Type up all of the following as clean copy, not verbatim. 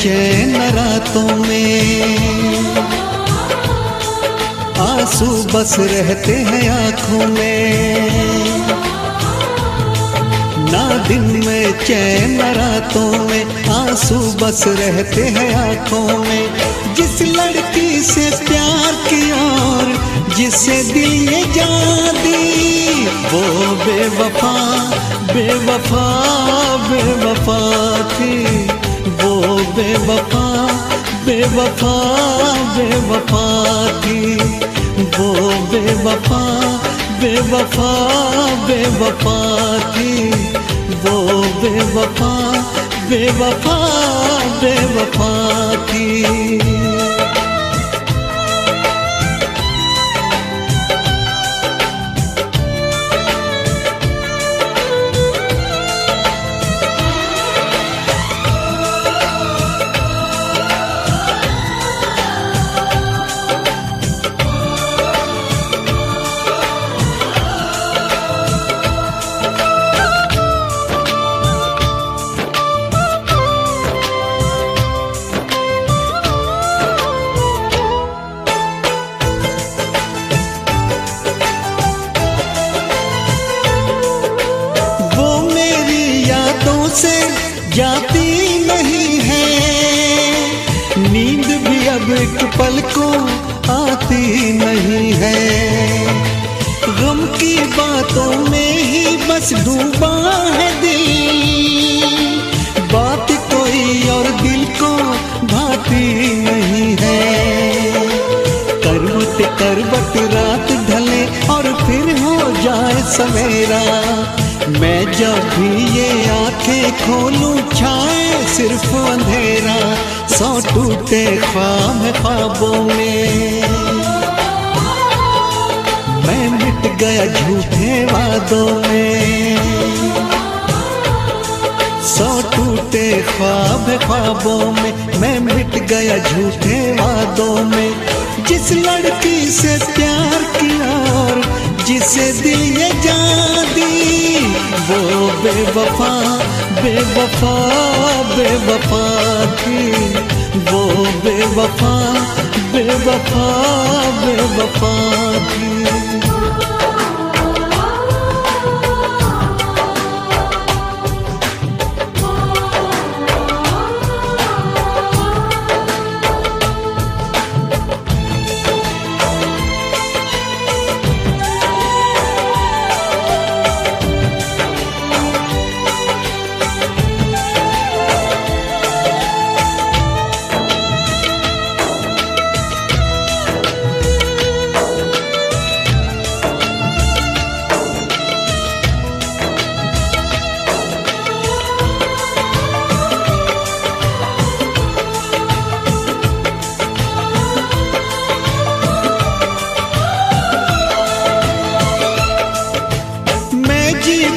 चैन रातों में, आंसू बस रहते हैं आँखों में। ना दिन में चैन रातों में, आंसू बस रहते हैं आँखों में। जिस लड़की से प्यार किया और जिसे दिल ये जान दी, वो बेवफा बेवफा बेवफा थी। वो बेवफा बेवफा बेवफा थी। वो बेवफा बेवफा बेवफा थी। वो बेवफा बेवफा बेवफा थी। से जाती नहीं है, नींद भी अब एक पल को आती नहीं है। गम की बातों में ही बस डूबा है दिल, बात कोई और दिल को भाती नहीं है। करवट करवट रात ढले और फिर हो जाए सवेरा, मैं जब भी ये आंखें खोलूं छाए सिर्फ अंधेरा। सौ टूटे ख्वाब ख्वाबों में, मैं मिट गया झूठे वादों में। सौ टूटे ख्वाब ख्वाबों में, मैं मिट गया झूठे वादों में। जिस लड़की से प्यार किया और जिसे दिल ये जान दी, वो बेवफा बेवफा बेवफा थी। वो बेवफा बेवफा बेवफा थी।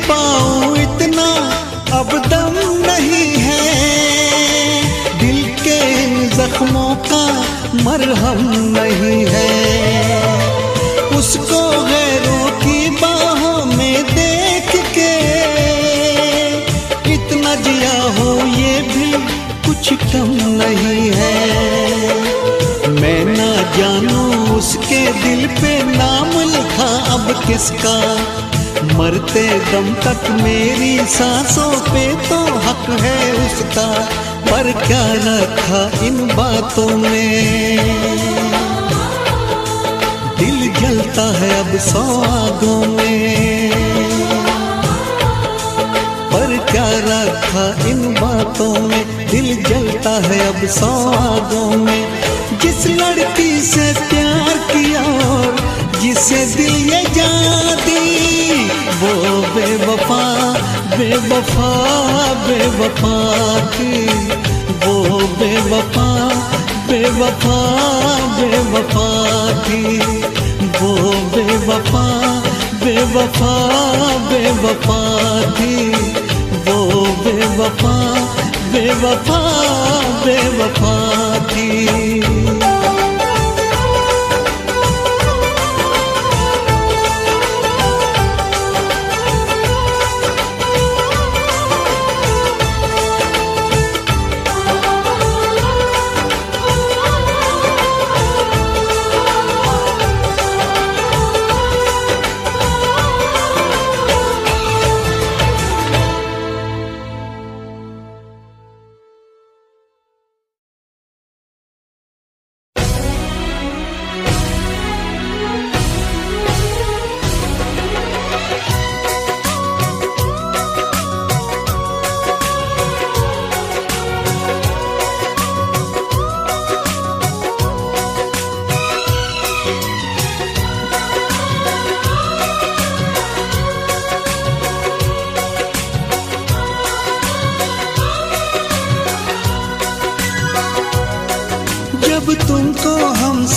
पाऊं इतना अब दम नहीं है, दिल के इन जख्मों का मरहम नहीं है। उसको गैरों की बाहों में देख के इतना जिया हो ये भी कुछ कम नहीं है। मैं ना जानूं उसके दिल पे नाम लिखा अब किसका, मरते दम तक मेरी सांसों पे तो हक है उसका। पर क्या रखा इन बातों में, दिल जलता है अब सौ आगों में। पर क्या रखा इन बातों में, दिल जलता है अब सौ आगों में। जिस लड़की से प्यार किया और जिसे दिल ये जान दी, वो बेवफा बेवफा बेवफा थी। वो बेवफा बेवफा बेवफा थी। वो बेवफा बेवफा बेवफा थी। वो बेवफा बेवफा बेवफा थी।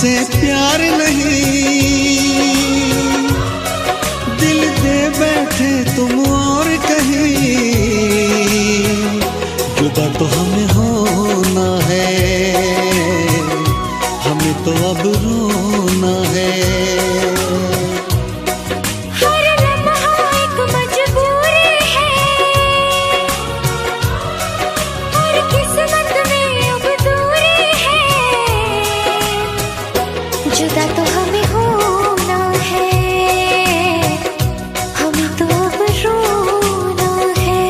हमसे प्यार नहीं, दिल दे बैठे तुम और कहीं, जुदा तो हमें होना है, हमें तो अब रोना है। जुदा तो हमें होना है, हमें तो अब रोना है।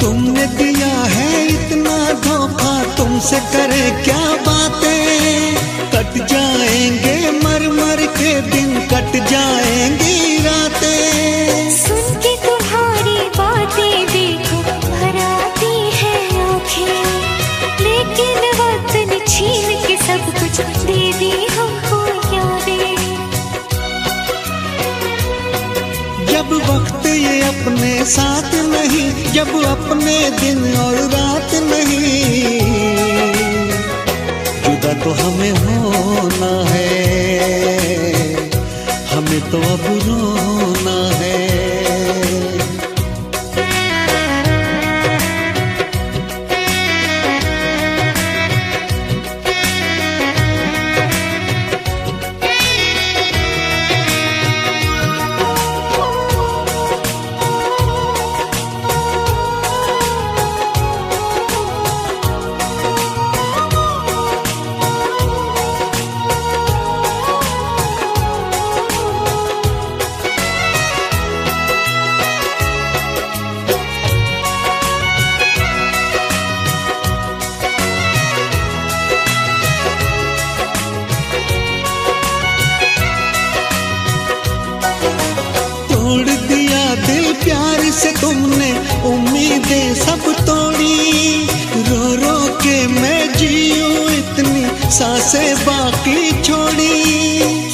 तुमने दिया है इतना धोखा, तुमसे करे क्या बातें, कट जाएंगे मर मर के दिन, कट जाएंगी रातें। सुन के तुम्हारी बातें देखो भर आती है आँखें, लेकिन वक्त ने छीन के सब कुछ दे दी हमको यादें। जब वक्त ये अपने साथ नहीं, जब अपने दिन और रात नहीं, जुदा तो हमें होना है, हमें तो अब रोना है। तोड़ दिया दिल प्यार से तुमने, उम्मीदें सब तोड़ी, रो रो के मैं जीऊं इतनी सांसें बाकी छोड़ी।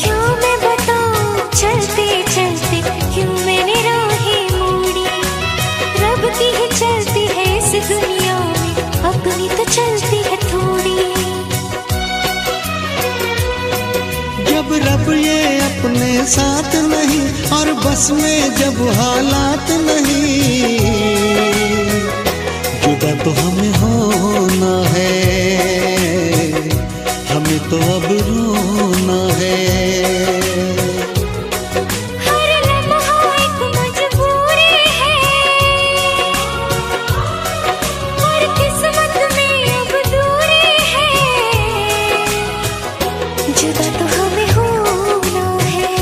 क्यों मैं बताऊं चलते चलते क्यों मैंने राहें मोड़ी, रब की ही चलती है इस दुनिया में, अपनी तो चलती है थोड़ी। जब रब ये अपने साथ नहीं और बस में जब हालात नहीं, जुदा तो हमें होना है, हमें तो अब रोना है। हर लम्हा एक मजबूरी है, और किस्मत में अब दूरी है, जुदा तो हमें होना है,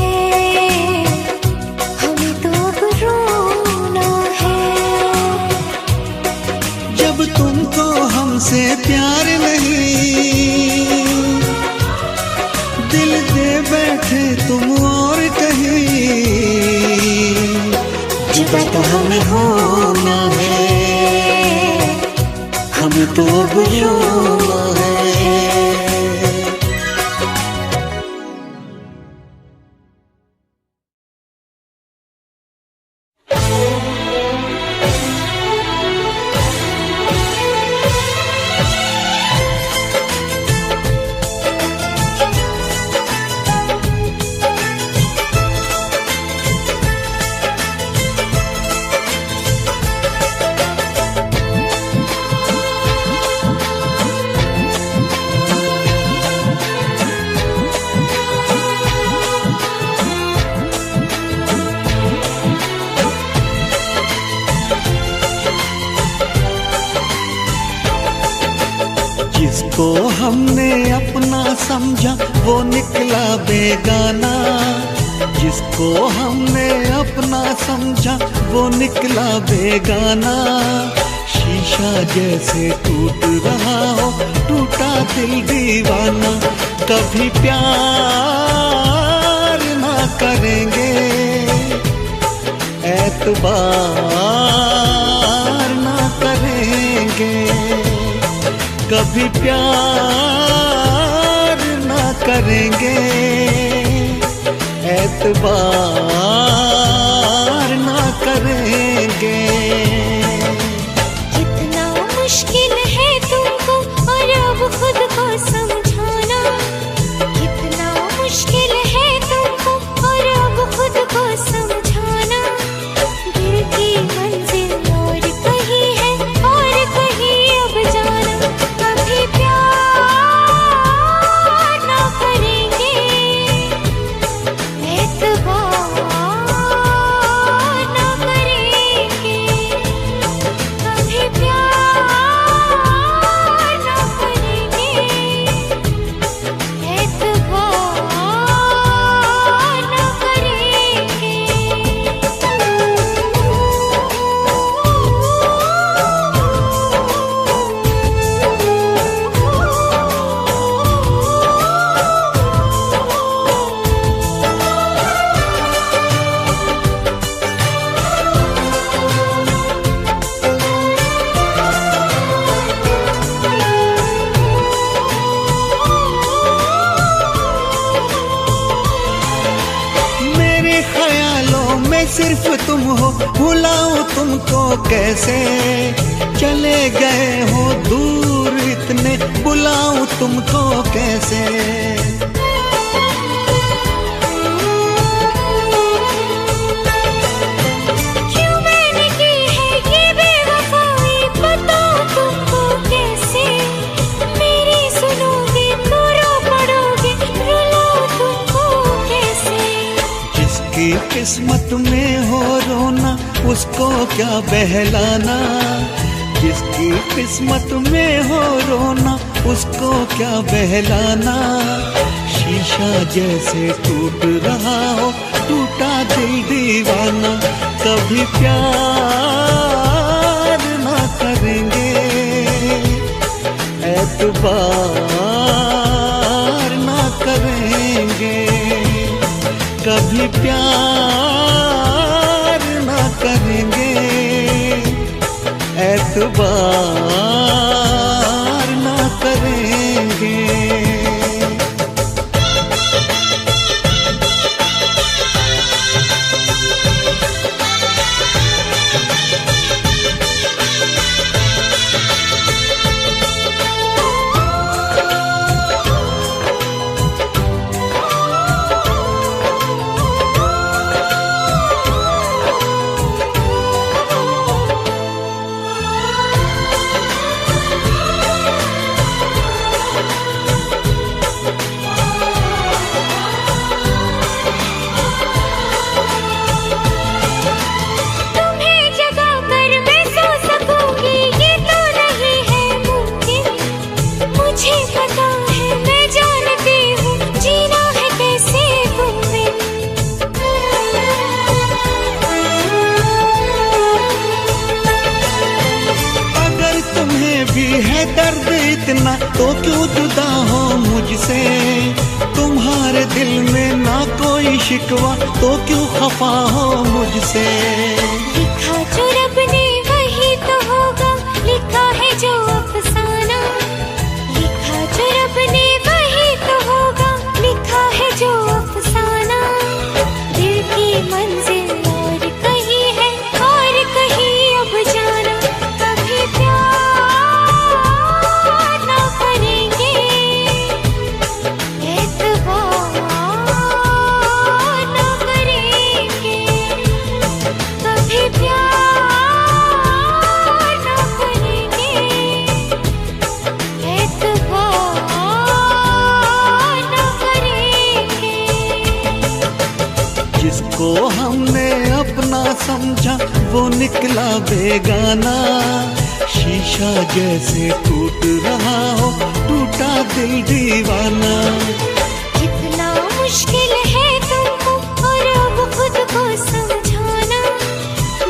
हमें तो अब रोना है। जब तुमको हमसे प्यार नहीं, दिल दे बैठे तुम और कहीं, जुदा तो हमें होना है, हमें तो अब रोना है। जिसको हमने अपना समझा वो निकला बेगाना, जिसको हमने अपना समझा वो निकला बेगाना। शीशा जैसे टूट रहा हो टूटा दिल दीवाना, कभी प्यार ना करेंगे एतबार ना करेंगे, कभी प्यार ना करेंगे, एतबार ना करेंगे। कितना मुश्किल है तुमको और अब खुद को समझाना, कितना मुश्किल है तुमको और अब खुद को समझाना। दिल की मंजिल और कहीं है और कहीं अब जाना। कभी प्यार ना करेंगे, एतबार ना करेंगे, कभी प्यार ना करेंगे, एतबार ना करेंगे। मेरे ख्यालों में सिर्फ तुम हो, भुलाऊं तुमको कैसे। चले गए हो दूर इतने, बुलाऊं तुमको कैसे। क्यों मैंने की है ये बेवफाई, बताऊं तुमको कैसे। मेरी सुनोगे तो रो पड़ोगे, रुलाऊं तुमको कैसे। जिसकी किस्मत में हो रोना, उसको क्या बहलाना। जिसकी किस्मत में हो रोना, उसको क्या बहलाना। शीशा जैसे टूट रहा हो, टूटा दिल दीवाना। कभी प्यार ना करेंगे, एतबार ना करेंगे, कभी प्यार ना करेंगे, एतबार ना करेंगे। तुम्हें जगा कर मैं सो सकूंगी, ये तो नहीं है मुमकिन। मुझे पता है, मैं जानती हूँ, जीना है कैसे तुम बिन। अगर तुम्हें भी है दर्द इतना, तो क्यों जुदा हो मुझसे। तुम्हारे दिल में ना कोई शिकवा, तो क्यों खफा हो मुझसे। लिखा जो रब ने वही तो होगा, लिखा है जो अफसाना। लिखा जो रब ने वही तो होगा, लिखा है जो अफसाना। दिल की मंजिल और कहीं है और कहीं अब जाना। कभी प्यार ना करेंगे, एतबार ना करेंगे, कभी प्यार ना करेंगे, एतबार ना करेंगे। जिसको हमने अपना समझा, वो निकला बेगाना। शीशा जैसे टूट रहा हो, टूटा दिल दीवाना। कितना मुश्किल है तुमको और अब खुद को समझाना।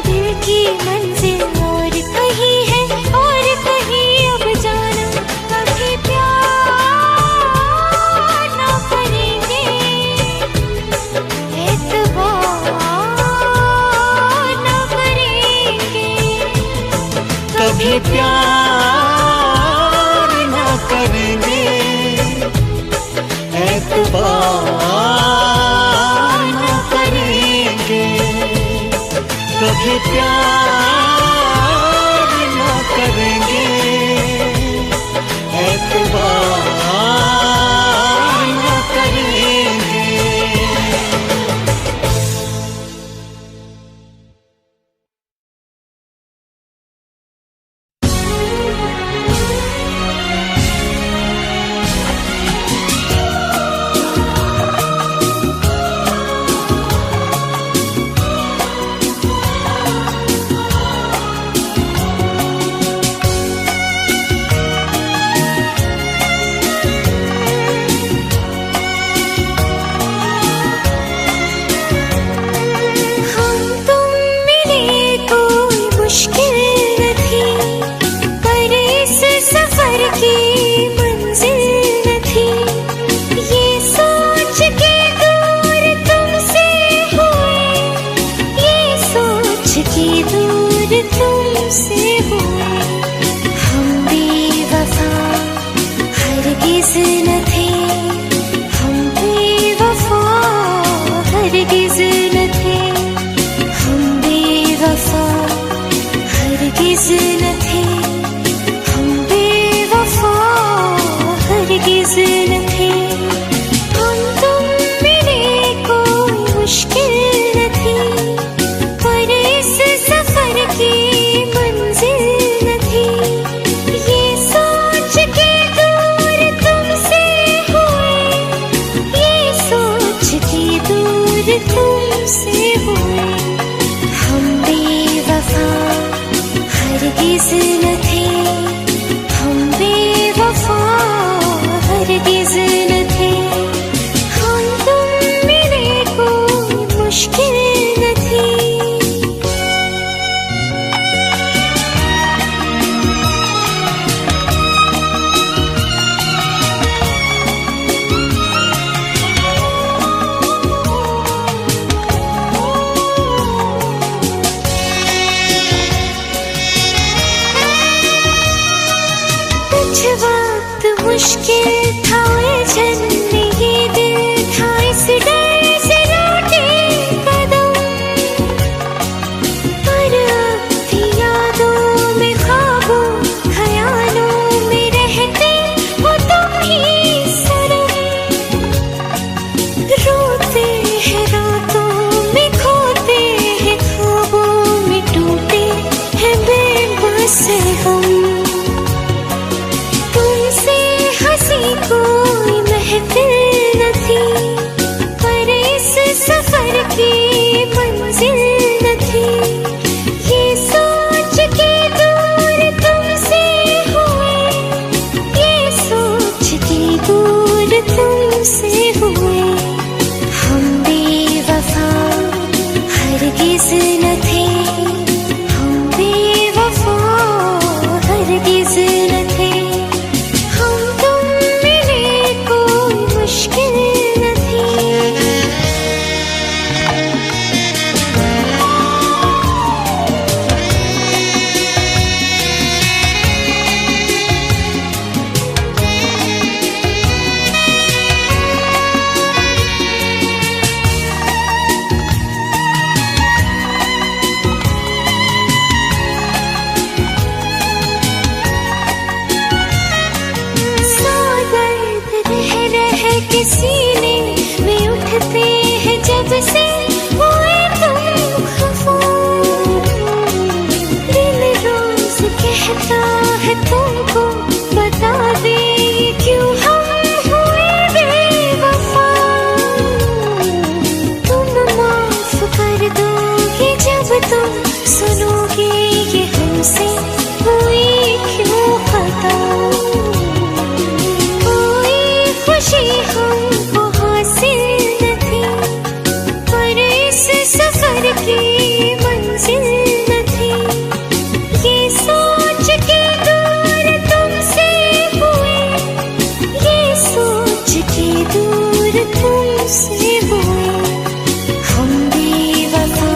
दिल की मंजिल और कहीं है और कहीं अब जाना। कभी प्यार ना करेंगे, एतबार ना की मंजिल न थी, ये सोच के दूर तुमसे हुए, ये सोच के दूर तुमसे हुए। हम बेवफा हरगिज़ न थे, हम बेवफा हरगिज़ न थे, हम बेवफा हरगिज़ न थे, हम बेवफा हरगिज़ न थे। हम तुम मिले कोई मुश्किल न थी, पर इस सफर की मंजिल न थी, ये सोच के दूर तुमसे हुए, ये सोच के दूर तुमसे हुए। हम बेवफा हरगिज़ न थे, हम बेवफा हरगिज़ न थे। हम तुम मिले कोई मुश्किल न थी। कुछ वक्त मुश्किल था उलझन में, ये दिल था इस डर से लौटे कदम, पर अब भी यादों में ख्वाबों ख्यालों में रहते हो तुम ही सनम। रोते हैं रातों में, खोते हैं ख्वाबों में, टूटे हैं बेबस हम। तुमसे हंसी कोई महफिल न थी, पर इस सफर की मंजिल न थी, ये सोच के दूर तुमसे हुए, ये सोच के दूर तुमसे हुए। हम बेवफा हरगिज़ न थे, हम बेवफा हरगिज़ न थे। हम तुम मिले कोई मुश्किल न थी। सौ दर्द रह के सीने में उठते हैं जब से हुए तुम खफा। दिल रोज कहता है तुमको बता दे, क्यों हम हुए बेवफा। तुम माफ कर दोगे जब तुम सुनोगे ये हमसे हुई क्यों खता। कोई खुशी हमको हासिल न थी, पर इस सफर की मंजिल न थी, ये सोच के दूर तुमसे हुए, ये सोच के दूर तुमसे हुए। हम बेवफा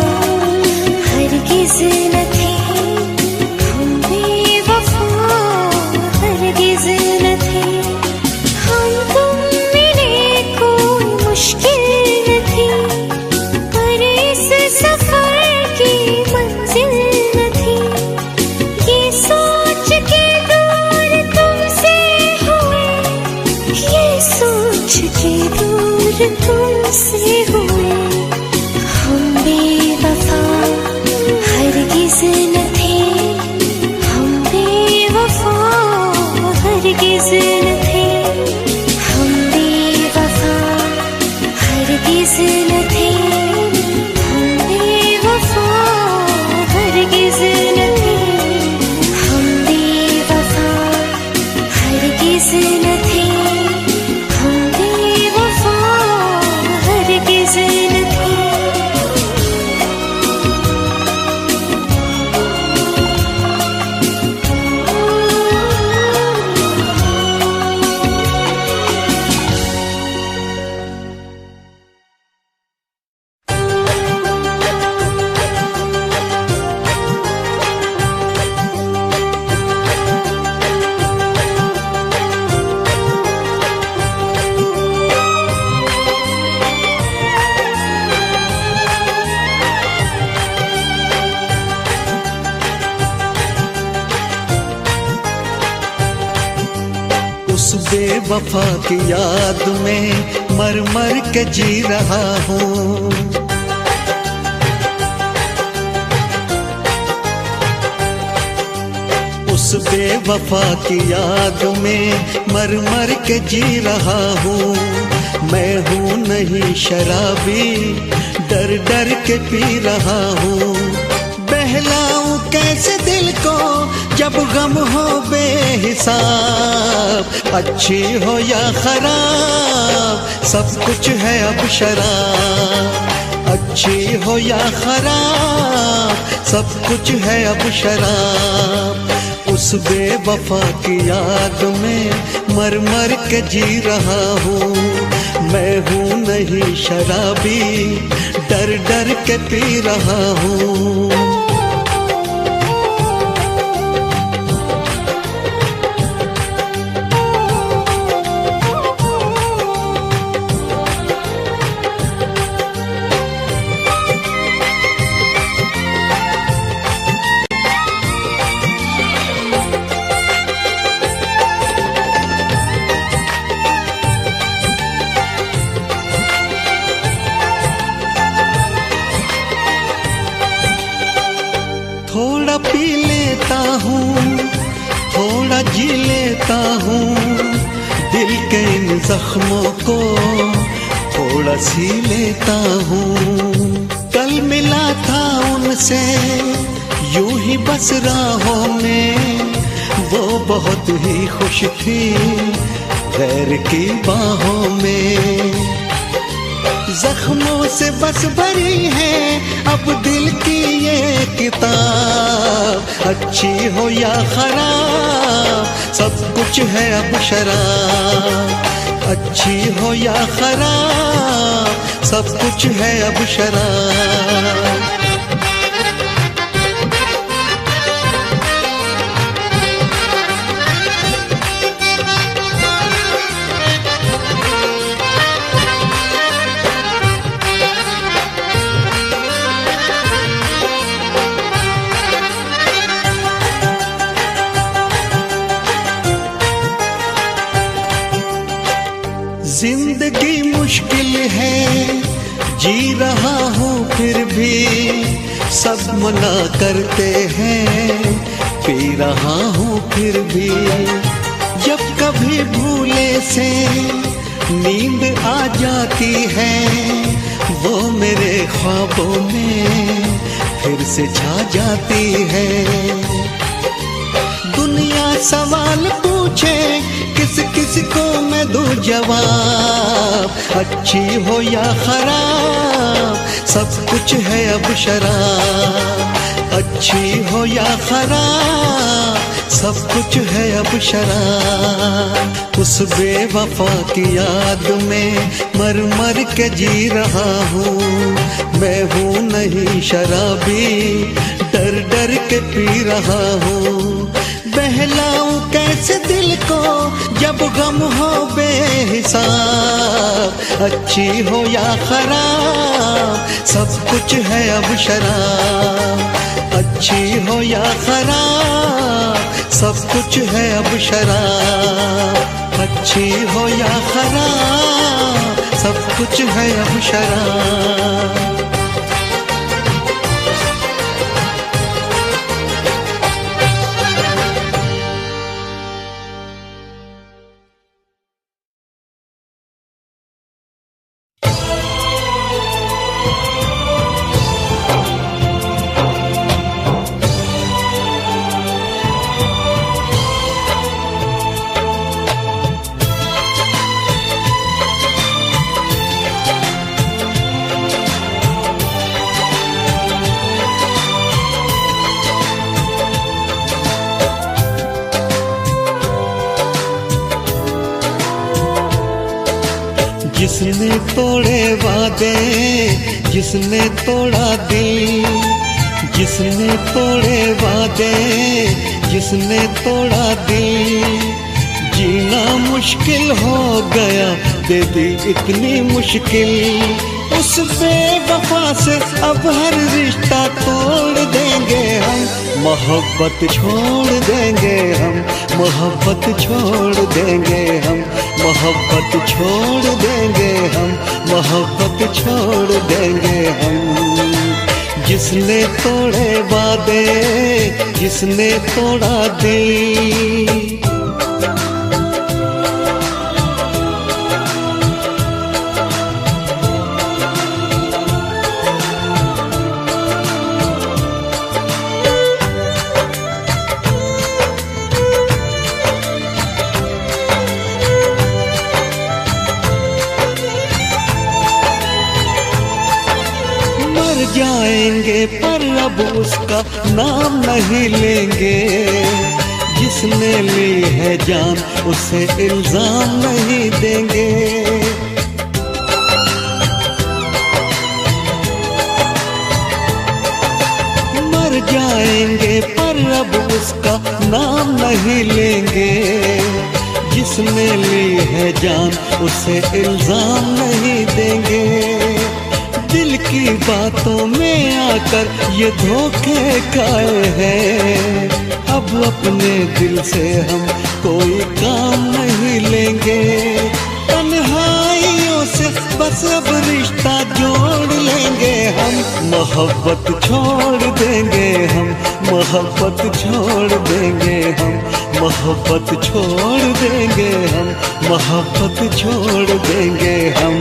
हरगिज़ न थे, हम बेवफा हरगिज़ न थे। हम तुम मिले कोई मुश्किल न थी, पर इस सफर की मंजिल न थी, ये सोच के दूर तुमसे हुए, ये सोच के दूर तुमसे हुए। हम बेवफा हरगिज़ न थे, हम बेवफा हरगिज़ न थे, हम बेवफा हरगिज़ न थे, हम बेवफा हरगिज़ न थे, हम बेवफा हरगिज़ न थे, हम बेवफा हरगिज़ न थे। उस बेवफा की याद में मर मर के जी रहा हूँ। उस बेवफा की याद में मर मर के जी रहा हूँ। मैं हूँ नहीं शराबी, डर डर के पी रहा हूँ। बहलाऊं कैसे दिल को जब गम हो बेहिसाब, अच्छी हो या खराब सब कुछ है अब शराब। अच्छी हो या खराब सब कुछ है अब शराब। उस बेवफा की याद में मर मर के जी रहा हूँ। मैं हूँ नहीं शराबी, डर डर के पी रहा हूँ। थोड़ा पी लेता हूँ, थोड़ा जी लेता हूँ, दिल के इन जख्मों को थोड़ा सी लेता हूँ। कल मिला था उनसे यूं ही बस राहों में, वो बहुत ही खुश थी गैर की बाहों में। जख्मों से बस भरी है अब दिल की ये किताब। अच्छी हो या खराब सब कुछ है अब शराब। अच्छी हो या खराब सब कुछ है अब शराब। जिंदगी मुश्किल है, जी रहा हूँ फिर भी सब मना करते हैं, पी रहा हूँ फिर भी। जब कभी भूले से नींद आ जाती है, वो मेरे ख्वाबों में फिर से छा जाती है। दुनिया सवाल पूछे किस किस को मैं दूं जवाब। अच्छी हो या खराब सब कुछ है अब शराब। अच्छी हो या खराब सब कुछ है अब शराब। उस बेवफा की याद में मर मर के जी रहा हूँ। मैं हूँ नहीं शराबी, डर डर के पी रहा हूँ। बहलाऊं कैसे दिल को जब गम हो बेहिसाब। अच्छी हो या खराब सब कुछ है अब शराब। अच्छी हो या खराब सब कुछ है अब शराब। अच्छी हो या खराब सब कुछ है अब शराब। जिसने तोड़े वादे, जिसने तोड़ा दिल, जिसने तोड़े वादे, जिसने तोड़ा दिल, जीना मुश्किल हो गया, दे दी इतनी मुश्किल। उस बेवफा से अब हर रिश्ता तोड़ देंगे हम, मोहब्बत छोड़ देंगे हम, मोहब्बत छोड़ देंगे हम, मोहब्बत छोड़ देंगे हम, मोहब्बत छोड़ देंगे हम। जिसने तोड़े वादे, जिसने तोड़ा दिल, जाएंगे पर अब उसका नाम नहीं लेंगे। जिसने ली है जान उसे इल्जाम नहीं देंगे। मर जाएंगे पर अब उसका नाम नहीं लेंगे। जिसने ली है जान उसे इल्जाम नहीं देंगे। दिल की बातों में आकर ये धोखे खाए हैं। अब अपने दिल से हम कोई काम नहीं लेंगे। तन्हाइयों से बस अब रिश्ता जोड़ लेंगे हम। मोहब्बत छोड़ देंगे हम, मोहब्बत छोड़ देंगे हम, मोहब्बत छोड़ देंगे हम, मोहब्बत छोड़ देंगे हम।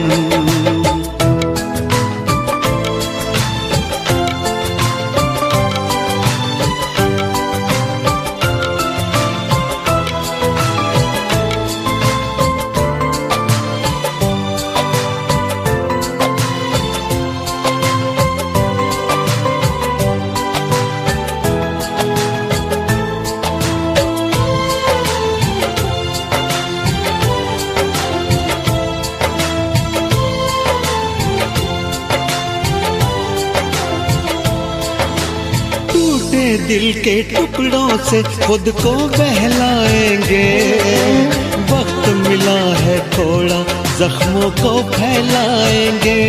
दिल के टुकड़ों से खुद को बहलाएंगे। वक्त मिला है थोड़ा, जख्मों को फैलाएंगे।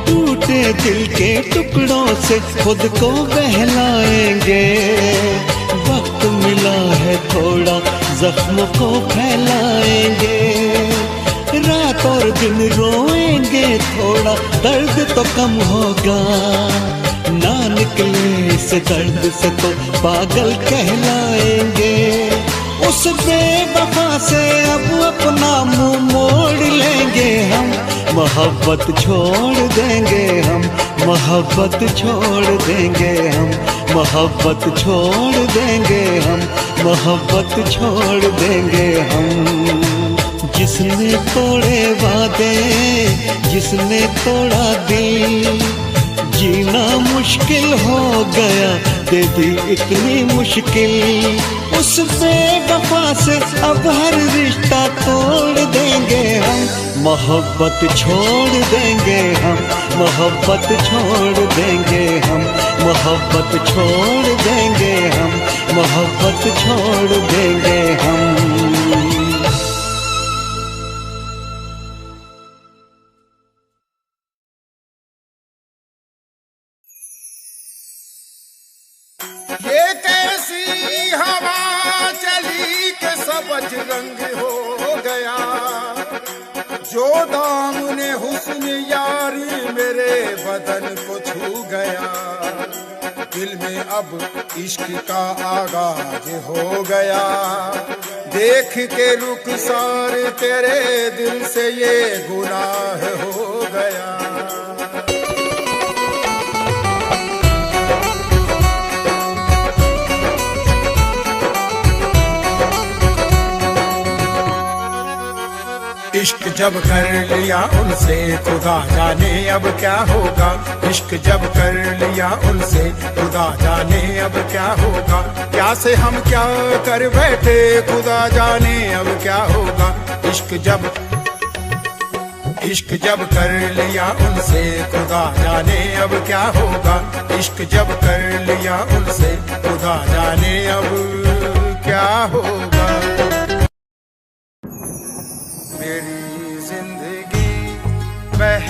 टूटे दिल के टुकड़ों से खुद को बहलाएंगे। वक्त मिला है थोड़ा, जख्मों को फैलाएंगे। रात और दिन रोएंगे थोड़ा, दर्द तो कम होगा। ना निकले इस दर्द से तो पागल कहलाएंगे। उस बेवफा से अब अपना मुंह मोड़ लेंगे हम। मोहब्बत छोड़ देंगे हम, मोहब्बत छोड़ देंगे हम, मोहब्बत छोड़ देंगे हम, मोहब्बत छोड़ देंगे हम। जिसने तोड़े वादे, जिसने तोड़ा दिल, जीना मुश्किल हो गया, दे दी इतनी मुश्किल। उस बेवफा से अब हर रिश्ता तोड़ देंगे हम। मोहब्बत छोड़ देंगे हम, मोहब्बत छोड़ देंगे हम, मोहब्बत छोड़ देंगे हम, मोहब्बत छोड़ देंगे हम। ये कैसी हवा चली के सबज रंग हो गया। जो दामने हुस्न यारी मेरे बदन को छू गया। दिल में अब इश्क का आगाज हो गया। देख के रुखसार तेरे दिल से ये गुनाह हो गया। इश्क जब कर लिया उनसे खुदा जाने अब क्या होगा। इश्क जब कर लिया उनसे खुदा जाने अब क्या होगा। क्या से हम क्या कर बैठे खुदा जाने अब क्या होगा। इश्क जब कर लिया उनसे खुदा जाने अब क्या होगा। इश्क जब कर लिया उनसे खुदा जाने अब क्या होगा। मेरी जिंदगी बह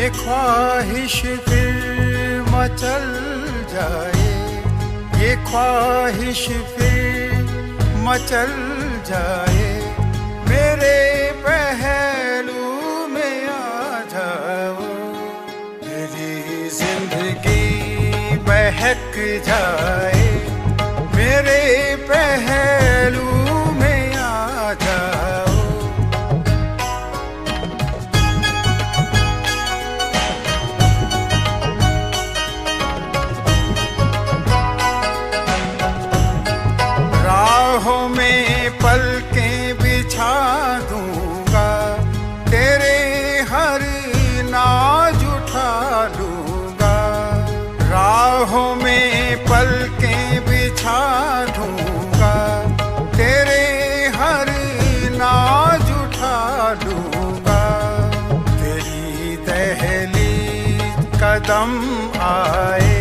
ये ख्वाहिश फिर मचल जाए, ये ख्वाहिश फिर मचल जाए, मेरे पहलू में आ जाओ, मेरी जिंदगी बहक जाए, मेरे पहलू में आ जाओ। राहों में पलकें बिछा दूंगा, तेरे हर नाज उठा लूंगा, राहों में पलकें बिछा दूंगा, तेरे हर नाज उठा लूंगा, तेरी दहलीज कदम आए,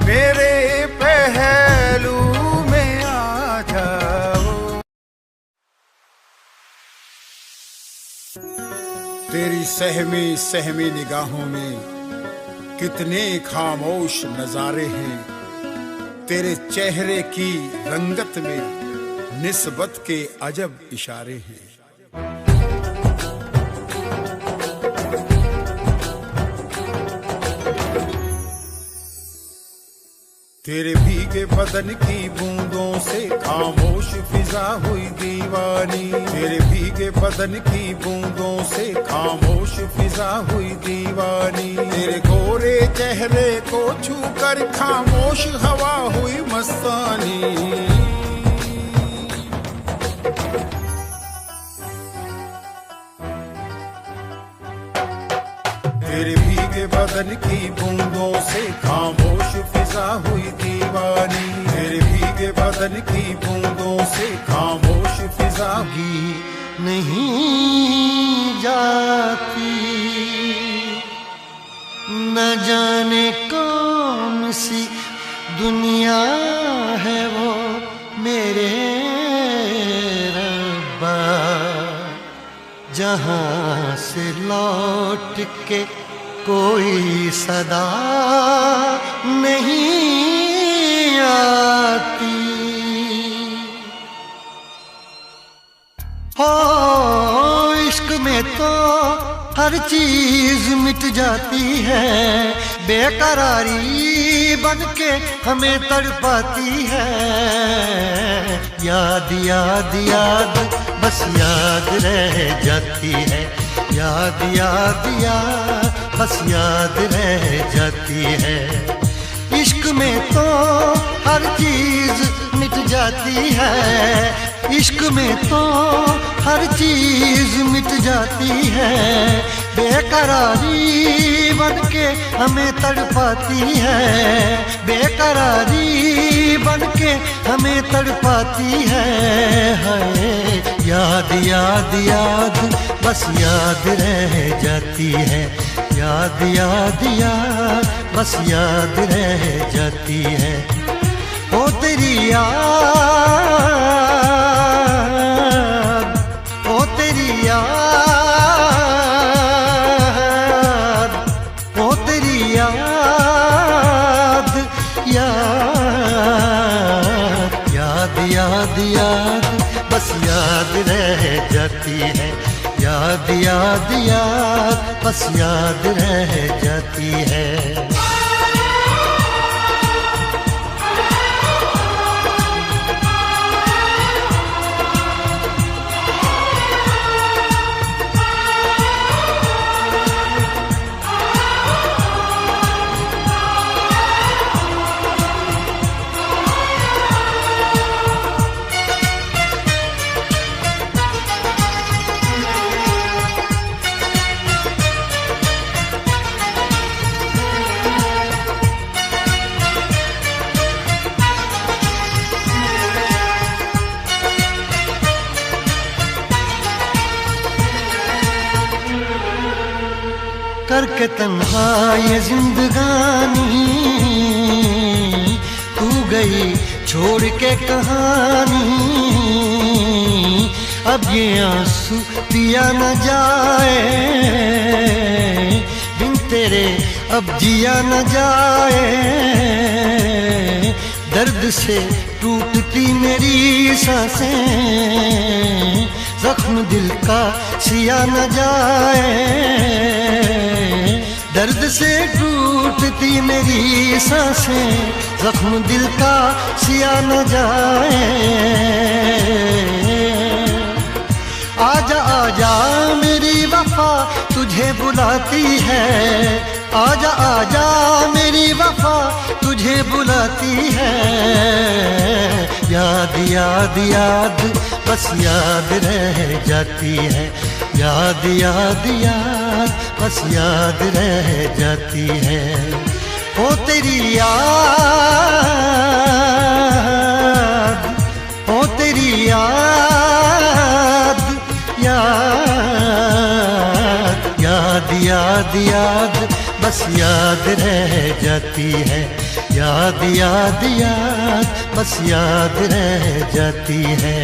मेरे पहलू में आ जाओ। तेरी सहमी सहमी निगाहों में कितने खामोश नजारे हैं, तेरे चेहरे की रंगत में निस्बत के अजब इशारे हैं। तेरे भीगे बदन की बूंदों से खामोश फिजा हुई दीवानी, तेरे भीगे बदन की बूंदों से खामोश फिजा हुई दीवानी, तेरे गोरे चेहरे को छूकर खामोश हवा हुई मस्तानी। तेरे भीगे बदन की बूंदों से खामोश फिजा हुई दीवानी, तेरे भीगे बदन की बूंदों से खामोश फिजा की नहीं जाती, न जाने कौन सी दुनिया है वो मेरे रब्बा, जहाँ से लौट के कोई सदा नहीं आती। हो इश्क में तो हर चीज मिट जाती है, बेकरारी बन के हमें तड़पाती है, याद याद याद बस याद रह जाती है, याद याद याद बस याद रह जाती है। इश्क में तो हर चीज मिट जाती है, इश्क में तो हर चीज मिट जाती है, बेकरारी बन के हमें तड़पाती है, बेकरारी बन के हमें तड़पाती है, याद याद याद बस याद रह जाती है, याद याद याद बस याद रह जाती है। ओ तेरी याद, ओ तेरी याद, ओ तेरी याद, याद याद याद याद बस याद रह जाती है, याद याद याद बस याद रह जाती है। करके तन्हा ये जिंदगानी, तू गई छोड़ के कहानी, अब ये आंसू पिया न जाए, बिन तेरे अब जिया न जाए, दर्द से टूटती मेरी सांसें, जख्म दिल का सिया न जाए, दर्द से टूटती मेरी सांसें, जख्म दिल का सिया न जाए। आजा आजा मेरी वफा तुझे बुलाती है, आजा आजा मेरी वफा तुझे बुलाती है। याद याद याद बस याद रह जाती है, याद याद याद बस याद रह जाती है। ओ तेरी याद, ओ तेरी याद, याद याद याद याद बस याद रह जाती है, याद याद याद बस याद रह जाती है।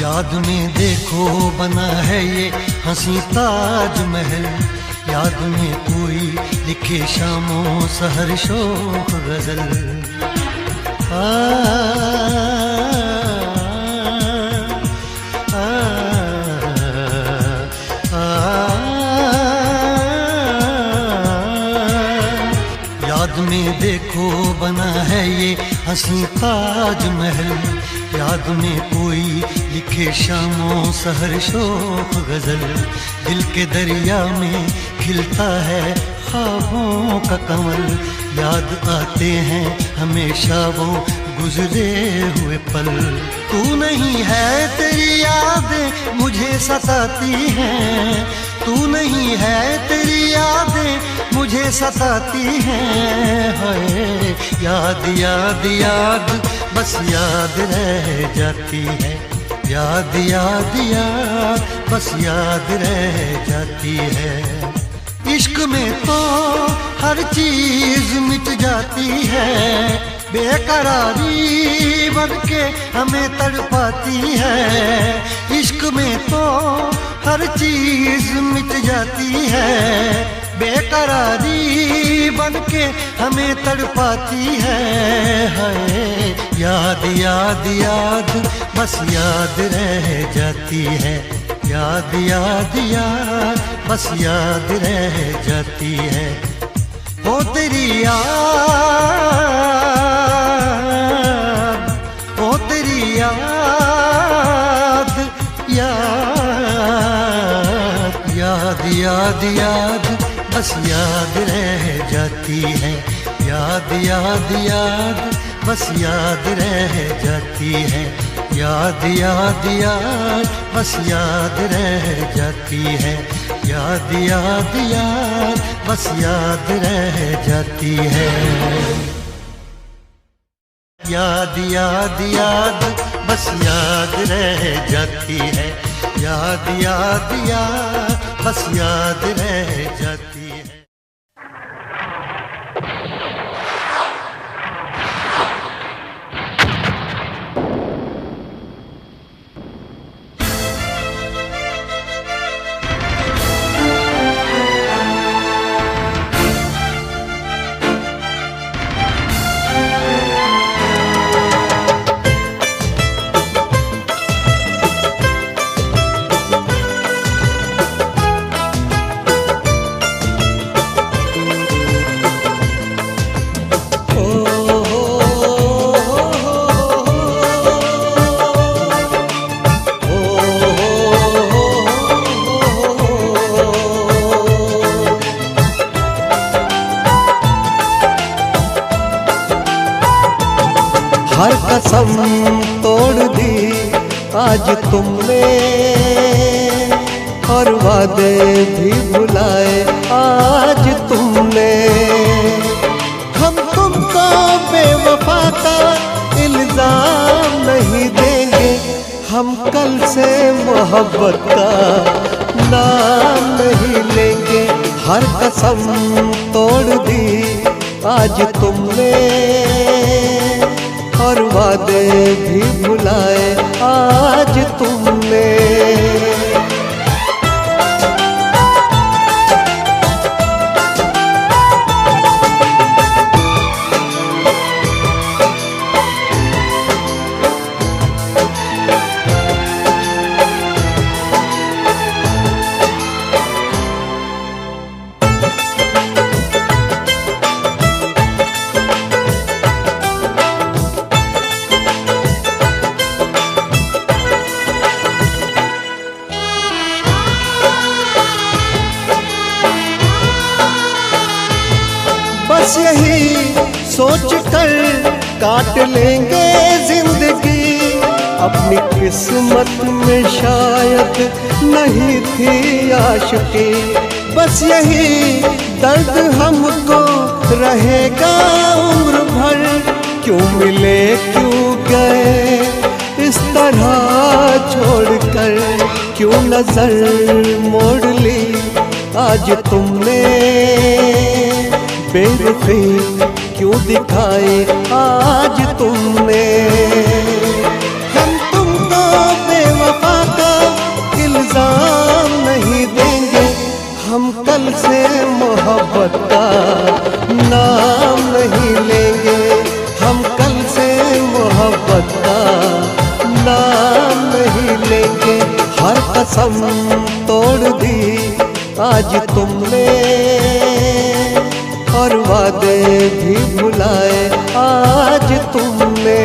याद में देखो बना है ये हंसी ताजमहल, याद में कोई लिखे शामों सहर शोक गजल। आ, आ, आ, याद में देखो बना है ये हंसी ताजमहल, याद में कोई लिखे शामों सहर शोक गजल। दिल के दरिया में खिलता है ख्वाबों का कमल, याद आते हैं हमेशा वो गुजरे हुए पल। तू नहीं है तेरी यादें मुझे सताती हैं, तू नहीं है तेरी यादें मुझे सताती हैं। हाय याद याद याद बस याद रह जाती है, याद याद याद बस याद रह जाती है। इश्क में तो हर चीज मिट जाती है, बेकरारी बन के हमें तड़पाती है। इश्क में तो हर चीज मिट जाती है, बेकरारी बन के हमें तड़पाती है। हाय याद याद याद बस याद रह जाती है, याद याद याद बस याद रह जाती है। ओ तेरी याद, ओ तेरी याद, याद याद याद याद बस याद रह जाती है, याद याद याद बस याद रह जाती है। याद याद याद बस याद रह जाती है, याद याद याद बस याद रह जाती है। याद याद याद बस याद रह जाती है, याद याद याद बस याद रह जाती है। हर कसम तोड़ दी आज तुमने, और वादे भी भुलाए आज तुमने। हम तुमको बेवफा का इल्जाम नहीं देंगे, हम कल से मोहब्बत का नाम नहीं लेंगे। हर कसम तोड़ दी आज तुमने, और वादे भी भुलाए आज तुमने। बस यही सोच कर काट लेंगे जिंदगी, अपनी किस्मत में शायद नहीं थी आशिकी। बस यही दर्द हमको रहेगा उम्र भर, क्यों मिले क्यों गए इस तरह छोड़कर, क्यों नजर मोड़ ली आज तुमने, बेरुखी क्यों दिखाई आज तुमने। हम तुमको बेवफा का इल्जाम नहीं देंगे, हम कल से मोहब्बत का नाम नहीं लेंगे, हम कल से मोहब्बत का नाम नहीं लेंगे। हर कसम तोड़ दी आज तुमने, और वादे भी भुलाए आज तुमने।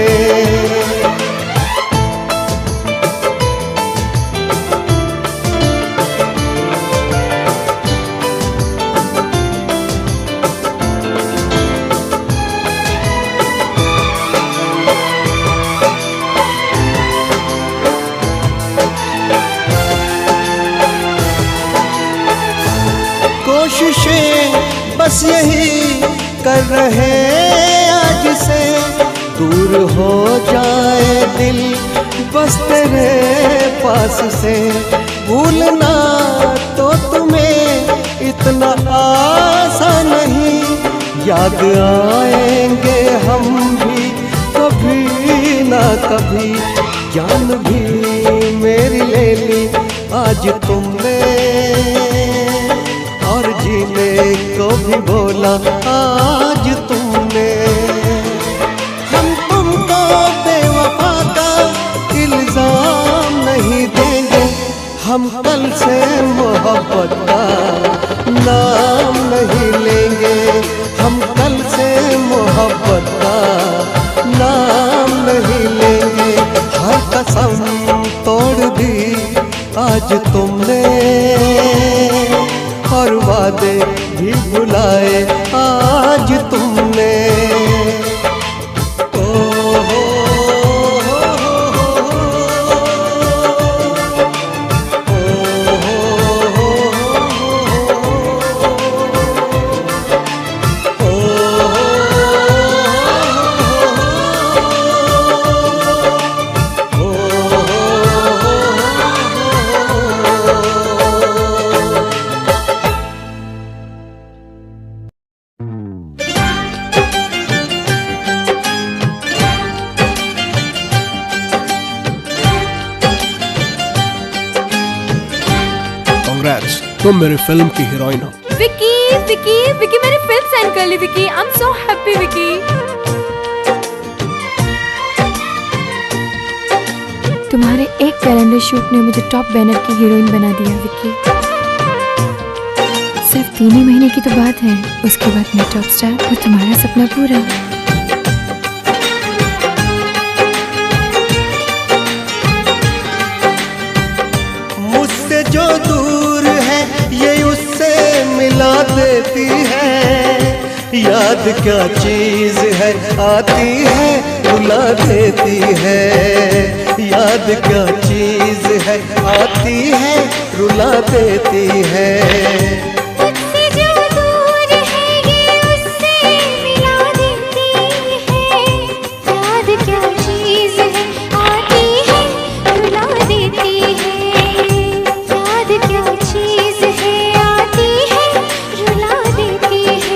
कोशिशें बस यही कर रहे आज से, दूर हो जाए दिल बस तेरे पास से। भूलना तो तुम्हें इतना आसान नहीं, याद आएंगे हम भी कभी ना कभी। जान भी मेरी ले ली आज तुमने, और जीने को भी बोला आज तुमने। हम तुमको बेवफा का इल्जाम नहीं देंगे, हम कल से मोहब्बत का नाम नहीं लेंगे, हम कल से मोहब्बत का नाम नहीं लेंगे। हर कसम तोड़ दी आज तुमने, और वादे भी भुलाए आज तुमने। तुम मेरी फिल्म की हीरोइन हो। विकी विकी विकी मैंने फिल्म साइन कर ली Vicky, I am so happy Vicky. तुम्हारे एक कैलेंडर शूट ने मुझे टॉप बैनर की हीरोइन बना दिया विकी। सिर्फ 3 ही महीने की तो बात है, उसके बाद मैं टॉप स्टार और तुम्हारा सपना पूरा। मुझसे जो दूर है ये उससे मिला देती है, याद क्या चीज है, आती है रुला देती है। याद क्या चीज है, आती है रुला देती है। मुझसे जो दूर है ये उससे मिला देती है। याद क्या चीज है, आती है रुला देती है। याद क्या चीज है, आती है रुला देती है।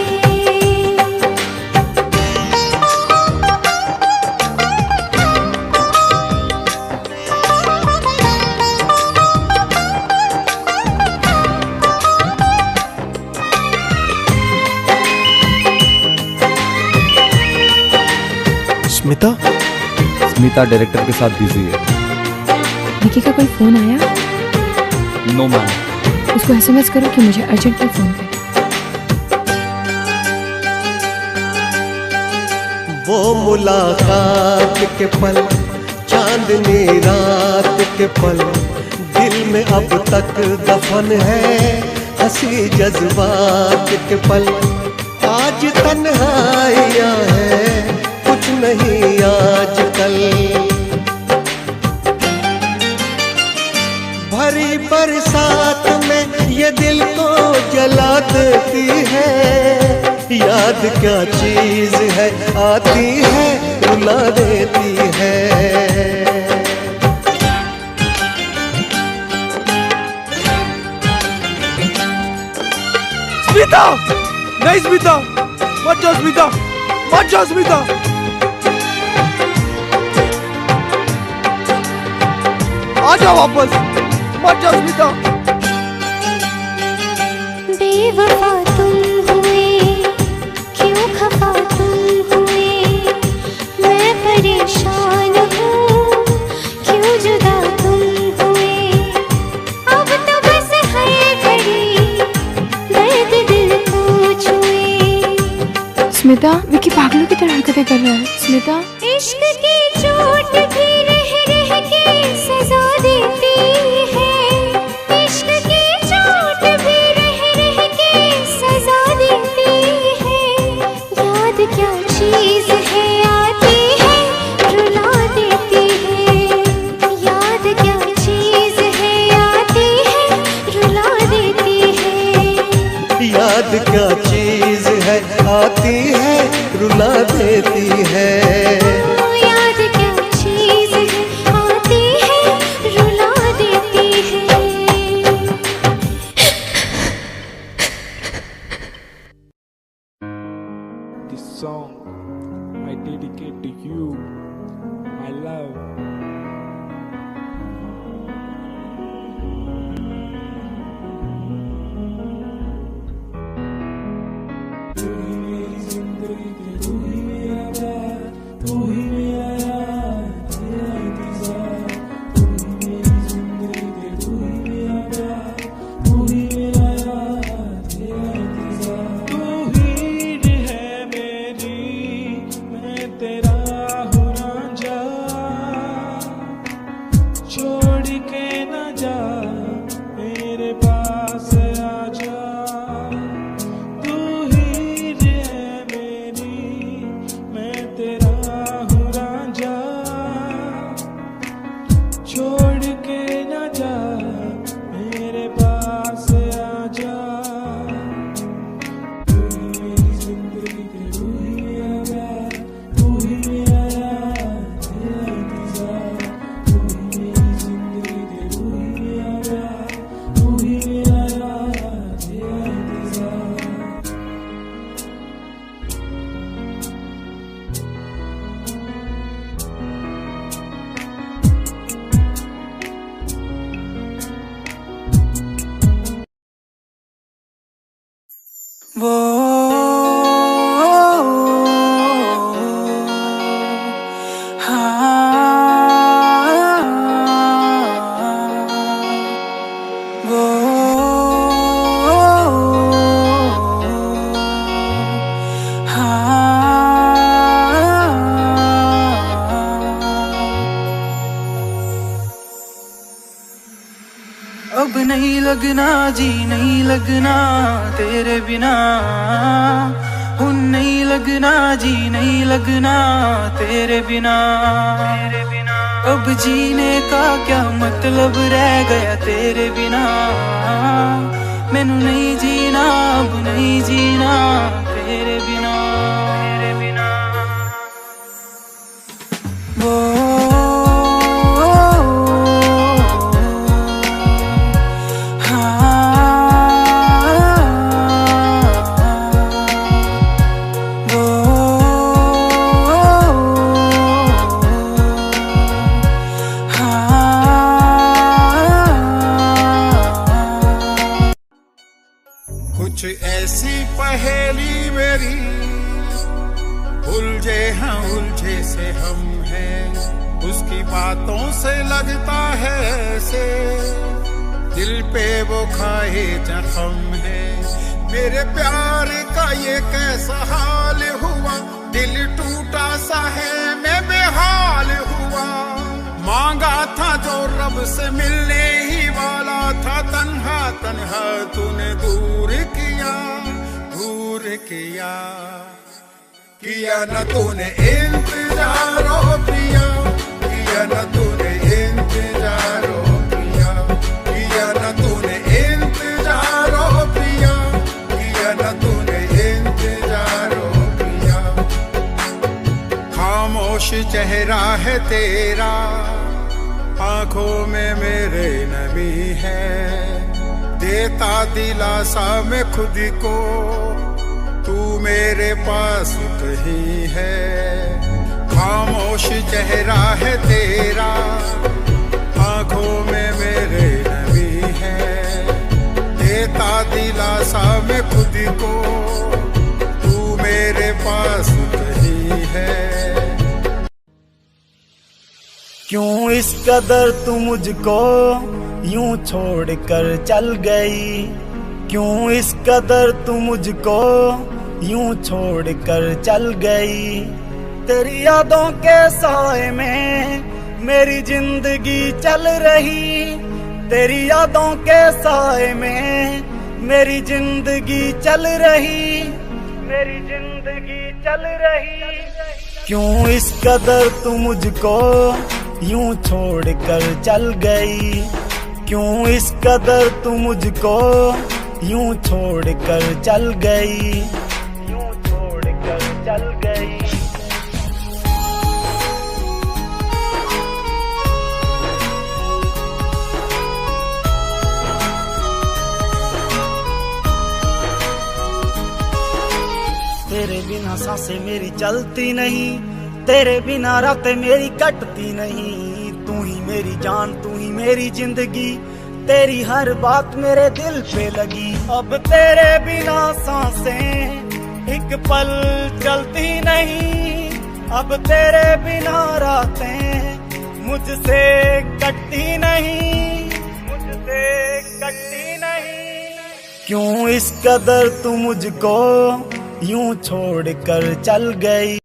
स्मिता डायरेक्टर के साथ बिजी है। विकी का कोई फोन आया? No ma'am. उसको एसएमएस करो कि मुझे अर्जेंटली फोन करे। वो मुलाकात के पल, चांदनी रात के पल, दिल में अब तक दफन है। हंसी जज्बात के पल, आज तन्हाइयाँ है, कुछ नहीं आजकल। भरी बरसात में ये दिल को जला देती है। याद क्या चीज है, आती है रुला देती है। स्मिता, नहीं स्मिता, मत जाओ स्मिता, मत जाओ स्मिता। आ जाओ वापस, मत जाओ स्मिता। बेवफा तुम हुए, क्यों खफा तुम हुए, मैं परेशान हूँ, क्यों जुदा तुम हुए। अब तो बस है घड़ी दर्द दिल को छुए। स्मिता, विकी पागलों की तरह हरकतें कर रहा है। स्मिता, इश्क की चोट भी रह रह के सजा देती है। इश्क की चोट भी रह रह के सजा देती है। याद क्या चीज है, आती है रुला देती है। याद क्या चीज है, आती है रुला देती है। याद क्या चीज है, आती है रुला देती है। याद क्या चीज है, आती है रुला देती है। This song I dedicate to you, my love. तू ही मेरी जिंदगी, तू ही मेरा प्यार, तू ही मेरा यार, तेरा इंतजार। तू ही मेरी जिंदगी, तू ही मेरा प्यार, तू ही मेरा यार, तेरा इंतजार। तू ही है मेरी, मैं तेरा हूँ रांझा, छोड़ के न जा, मेरे पास आजा। तू ही है मेरी, मैं तेरा हूँ रांझा, छोड़ के न जा, मेरे पास आजा। तू ही मेरी जिंदगी, तू ही मेरा प्यार, तू ही मेरा यार, तेरा इंतजार। तू ही मेरी जिंदगी, तू ही मेरा प्यार, तू ही मेरा यार, तेरा इंतजार। वो अब नहीं लगना जी, नहीं लगना तेरे बिना। उन नहीं लगना जी नहीं लगना तेरे बिना, अब जीने का क्या मतलब रह गया तेरे बिना। मैनू नहीं जीना अब नहीं जीना तेरे बिना, तेरे बिना। वो कुछ ऐसी पहेली मेरी उलझे हैं उलझे से हम हैं, उसकी बातों से लगता है ऐसे दिल पे वो खाए जख्म है। मेरे प्यार का ये कैसा हाल हुआ, दिल टूटा सा है मैं बेहाल हुआ। मांगा था जो रब से मिलने ही वाला था, तन्हा तन्हा तूने दूर किया, दूर किया। किया न तूने इंतजार ओ पिया, किया न तूने इंतजार ओ पिया, किया न तूने इंतजार ओ पिया, किया न तूने इंतजार ओ पिया। खामोश चेहरा है तेरा, आंखों में मेरे नमी है, देता दिलासा मैं खुद को, तू मेरे पास कहीं है। खामोश चेहरा है तेरा, आंखों में मेरे नमी है, देता दिलासा मैं खुद को, तू मेरे पास कहीं है। क्यों इस कदर तू मुझको यूं छोड़ कर चल गई, क्यों इस कदर तू मुझको यूं छोड़ कर चल गई। तेरी यादों के साए में मेरी जिंदगी चल रही, तेरी यादों के साए में मेरी जिंदगी चल रही, मेरी जिंदगी चल रही। क्यों इस कदर तू मुझको यूं छोड़ कर चल गई, क्यों इस कदर तू मुझको यूं छोड़ कर चल गई, यूं छोड़ कर चल गई। तेरे बिना सांसें मेरी चलती नहीं, तेरे बिना रातें मेरी कटती नहीं। तू ही मेरी जान, तू ही मेरी जिंदगी, तेरी हर बात मेरे दिल पे लगी। अब तेरे बिना सांसें एक पल चलती नहीं, अब तेरे बिना रातें मुझसे कटती नहीं, मुझसे कटती नहीं। क्यों इस कदर तू मुझको यूं छोड़ कर चल गई।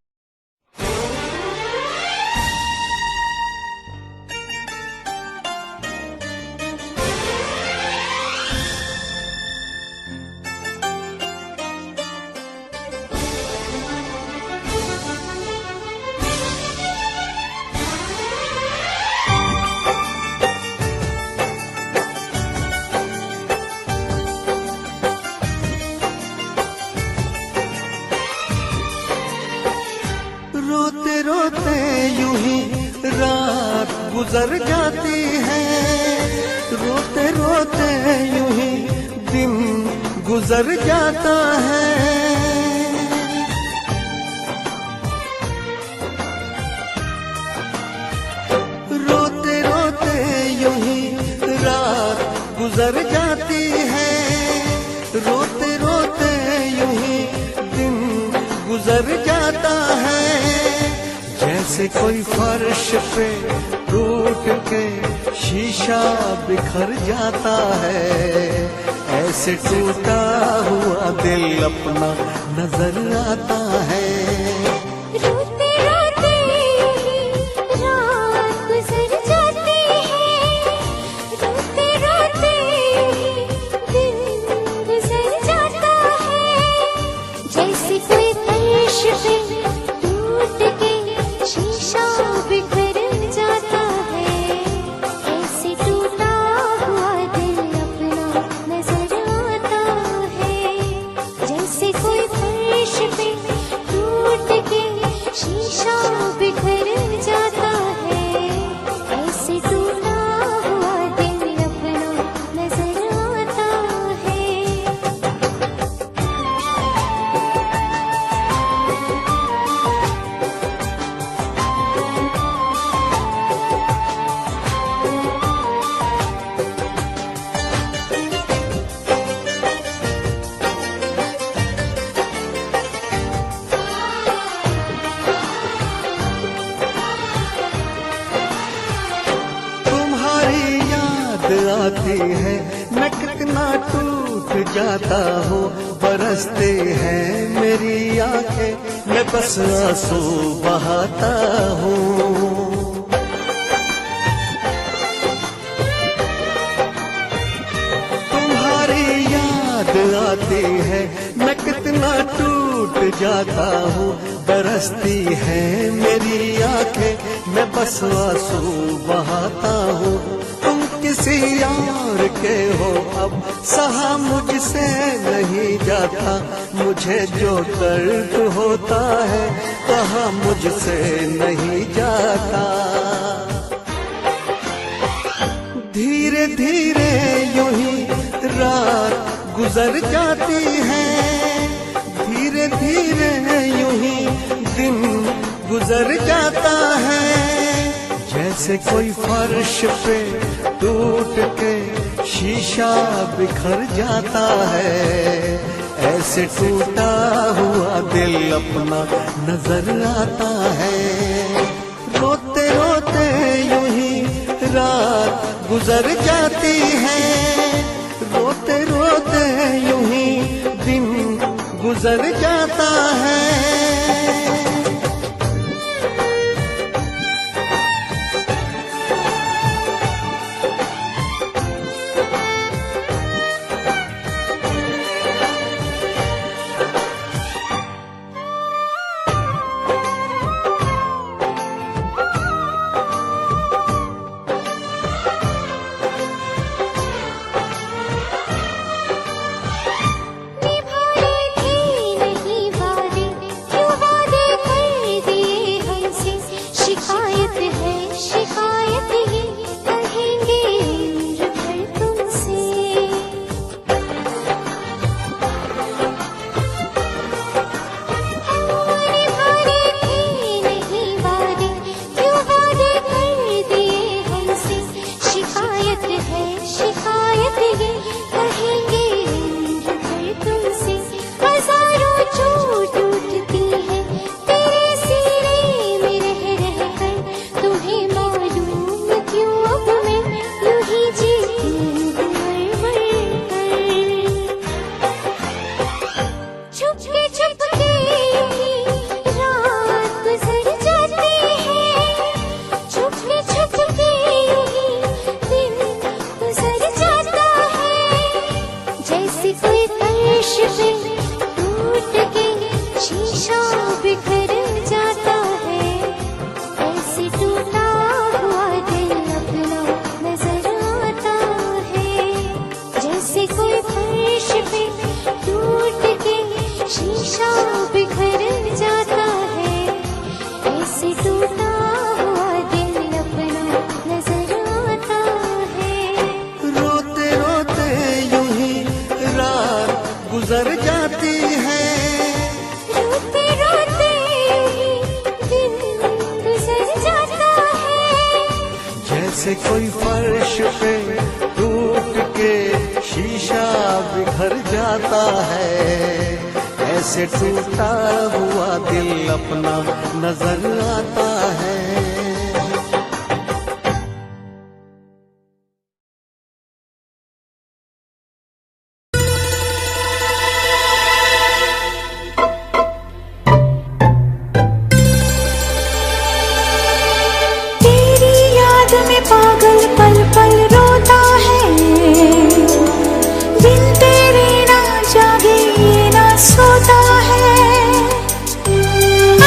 रोते रोते यूं ही रात गुजर जाती है, रोते रोते यूं ही दिन गुजर जाता है। रोते रोते यूं ही रात गुजर जाती है, रोते रोते यूं ही दिन गुजर जाता है। जैसे कोई फर्श पे टूट के शीशा बिखर जाता है, ऐसे टूटा हुआ दिल अपना नजर आता है। रोते रोते रात गुजर जाती है, रोते रोते दिन गुजर जाता है। जैसे कोई आती है, मैं कितना टूट जाता हूँ। बरसते हैं मेरी आंखें, मैं बस आंसू बहाता हूँ। आती है, मैं कितना टूट जाता हूँ। बरसती है मेरी आंखें, मैं बस आंसू बहाता हूँ। तुम किसी और के हो अब, सहा मुझसे नहीं जाता। मुझे जो दर्द होता है, कहा मुझसे नहीं जाता। धीरे धीरे यूं ही रात गुजर जाती है, धीरे धीरे यूं ही दिन गुजर जाता है। जैसे कोई फर्श पे टूट के शीशा बिखर जाता है, ऐसे टूटा हुआ दिल अपना नजर आता है। रोते रोते यूं ही रात गुजर जाती है, रोते रोते यूं ही दिन गुजर जाता है। गुजर जाती है, रोते रोते दिन गुजर जाता है। जैसे कोई फर्श पे टूट के शीशा बिखर जाता है, ऐसे टूटा हुआ दिल अपना नजर आता है। पागल पल पल रोता है, दिल तेरे ना जागे ये ना सोता है।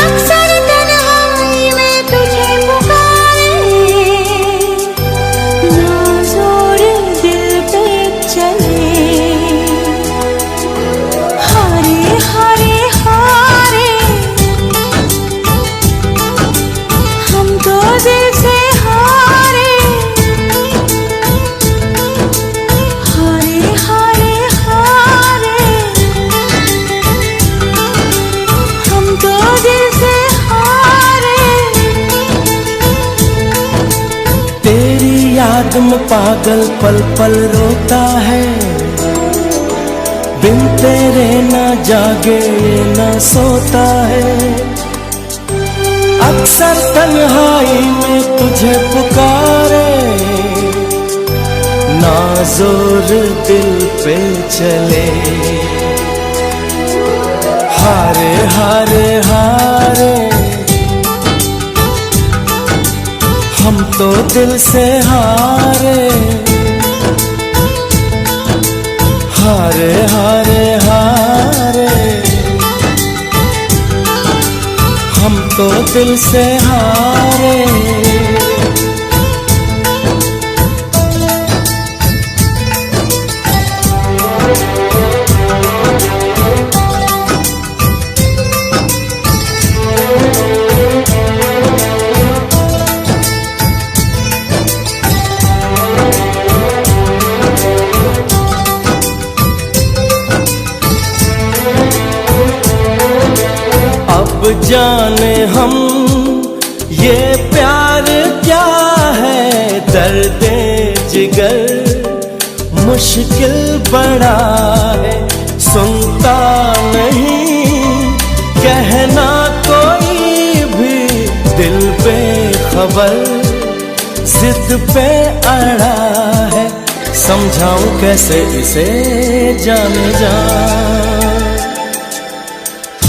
अक्सर तन्हाई में तुझे पुकारे, ना जोर दिल पे चले। हारे हारे हारे हम तो दिल से याद में पागल पल पल रोता है, बिन तेरे ना जागे ना सोता है। अक्सर तन्हाई में तुझे पुकारे, ना जोर दिल पे चले। हारे हारे हारे हम तो दिल से हारे। हारे हारे हारे हम तो दिल से हारे। अब जाने हम ये प्यार क्या है, दर्द जिगर मुश्किल बड़ा है। सुनता नहीं कहना कोई भी, दिल पे खबर जिद पे अड़ा है। समझाऊं कैसे इसे जाने जा।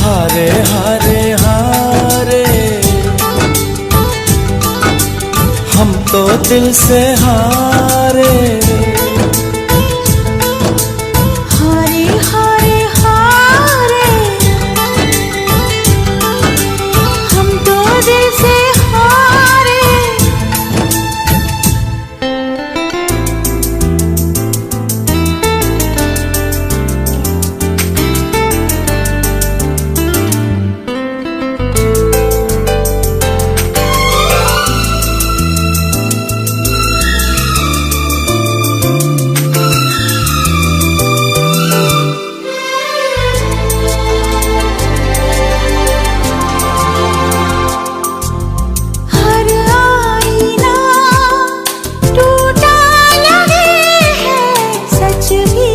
हारे हारे हारे हम तो दिल से हारे। हारे हारे हारे हम तो दिल से हारे। पहली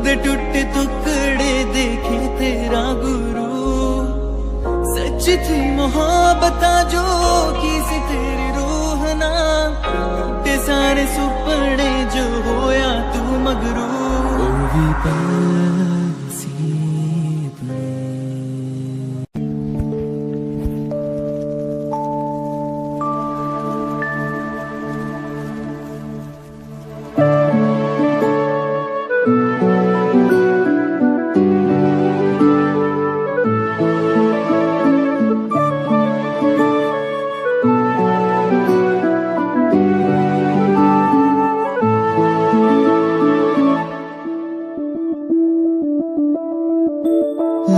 दे टूटे टुकड़े देखे तेरा गुरु। सच थी मोहब्बत जो की सी तेरी रूह ना, ते सारे सुपने जो होया तू मगरू।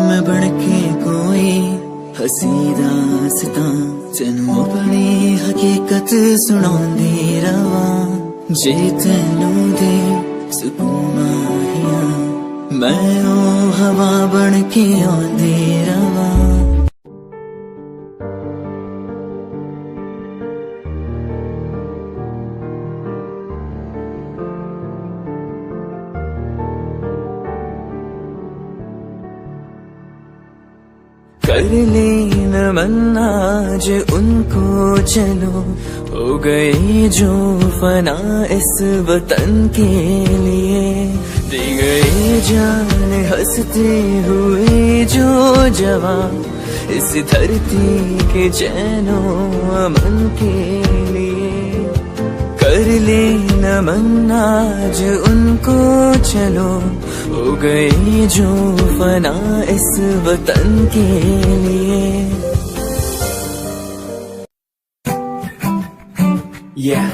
मैं बनके कोई हसी दास्तां तेनू अपनी हकीकत सुनांदी रवां। जे तेनू दे सुकून माहिया मैं ओ हवा बनके आंदी रवां। कर ले नमन आज उनको चलो, हो गए जो फना इस वतन के लिए। दे गए जान हंसते हुए जो जवान इस धरती के चैनो अमन के लिए। कर ले नमन आज उनको चलो, हो गए जो फना इस वतन के लिए। Yeah,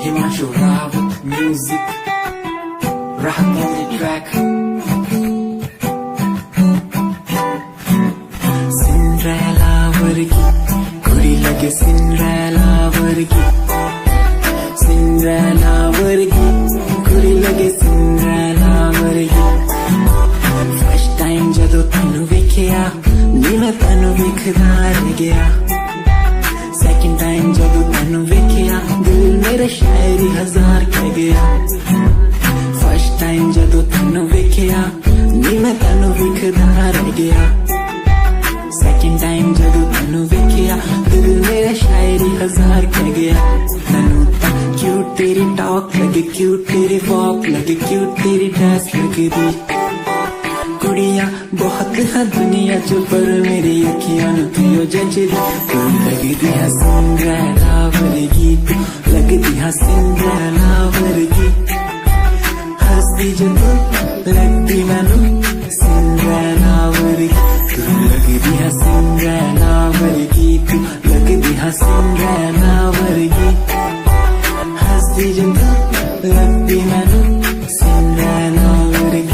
Himanshu Rawat music, Rahat on the track. Cinderella vargi, kuri lage Cinderella vargi. Cinderella vargi, kuri lage Cinderella vargi. First time jadoo tanu vekhya, नी मैं tanu vekhda reh gaya. Second time जदों तैनू वेखिया दिल मेरा शायरी हजार कह गया। First time जदों तैनू वेखिया नी मैं तैनू वेखदा रह गया। Second time जदों तैनू वेखिया दिल मेरा शायरी हजार कह गया। तैनू तां क्यूट तेरी टॉक लगे, क्यूट तेरी वॉक लगे, क्यूट तेरी ड्रेस लगे दी। कुड़िया बहुत है दुनिया च पर मेरी अखियां नू थियो जचदी। तू लगदी है सिंड्रेला वर्गी, तू लगदी है सिंड्रेला वर्गी। हंसदी जदों लगदी मैनू सिंड्रेला वर्गी। तू लगदी है सिंड्रेला वर्गी, तू लगदी है सिंड्रेला वर्गी। हंसदी जदों लगदी मैनू सिंड्रेला वर्गी।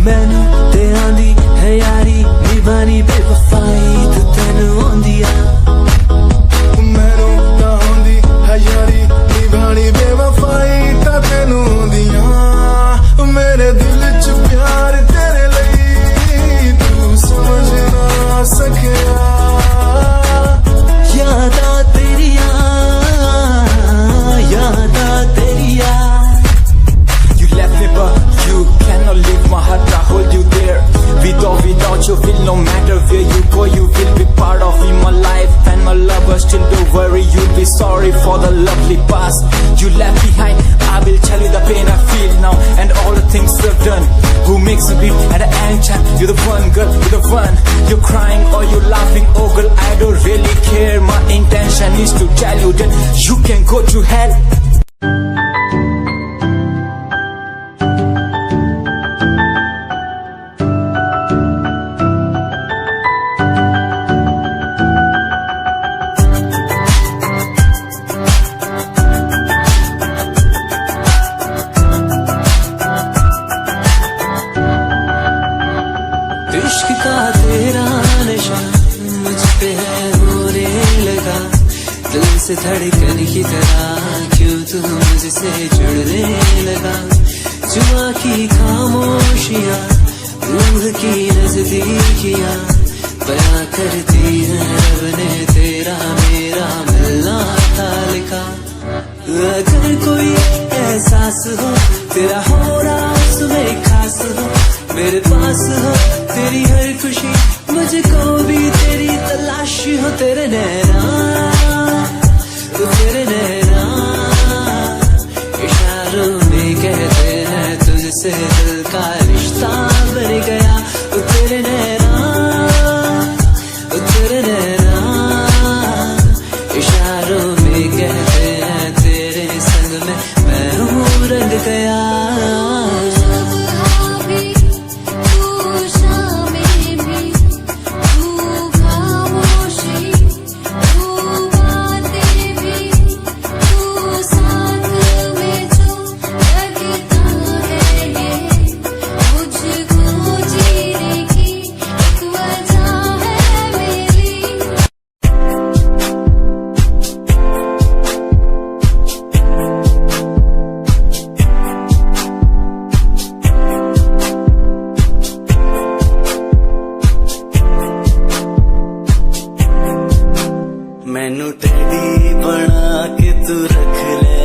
मैनू ते आंदी है यारी निभानी बेवफाई तू तेनू आंदी आ मैनू तां आंदी है यारी निभानी बेवफाई तां तेनू आंदी आ मेरे दिल च प्यार तेरे लई तू समझ ना सकिया यादा तेरिया You left me but you cannot leave my heart, I hold you there. Without you feel no matter where you go, you will be part of in my life and my lover. Still don't worry, you'll be sorry for the lovely past you left behind. I will tell you the pain I feel now and all the things you've done. Who makes me beat at any time? You're the one, girl, you're the one. You're crying or you're laughing, oh girl, I don't really care. My intention is to tell you that you can go to hell. इश्क का तेरा नशा मुझ पे है होने लगा दिल से धड़कन की तरह क्यों तू मुझसे जुड़ने लगा जुआ की खामोशियां रूह की नजदीकियां बयां करती है रब ने तेरा मेरा मिलना था लिखा अगर कोई एहसास हो तेरा हो रहा उसमें खास हो मेरे पास हो तेरी हर खुशी मुझको भी तेरी तलाश हो तेरे नैना इशारों में कहते हैं तुझसे दिल का रिश्ता बन गया तेरे नैना इशारों में कहते हैं तेरे संग में मैं हूँ रंग गया मैनू टेडी बना के तू रख ले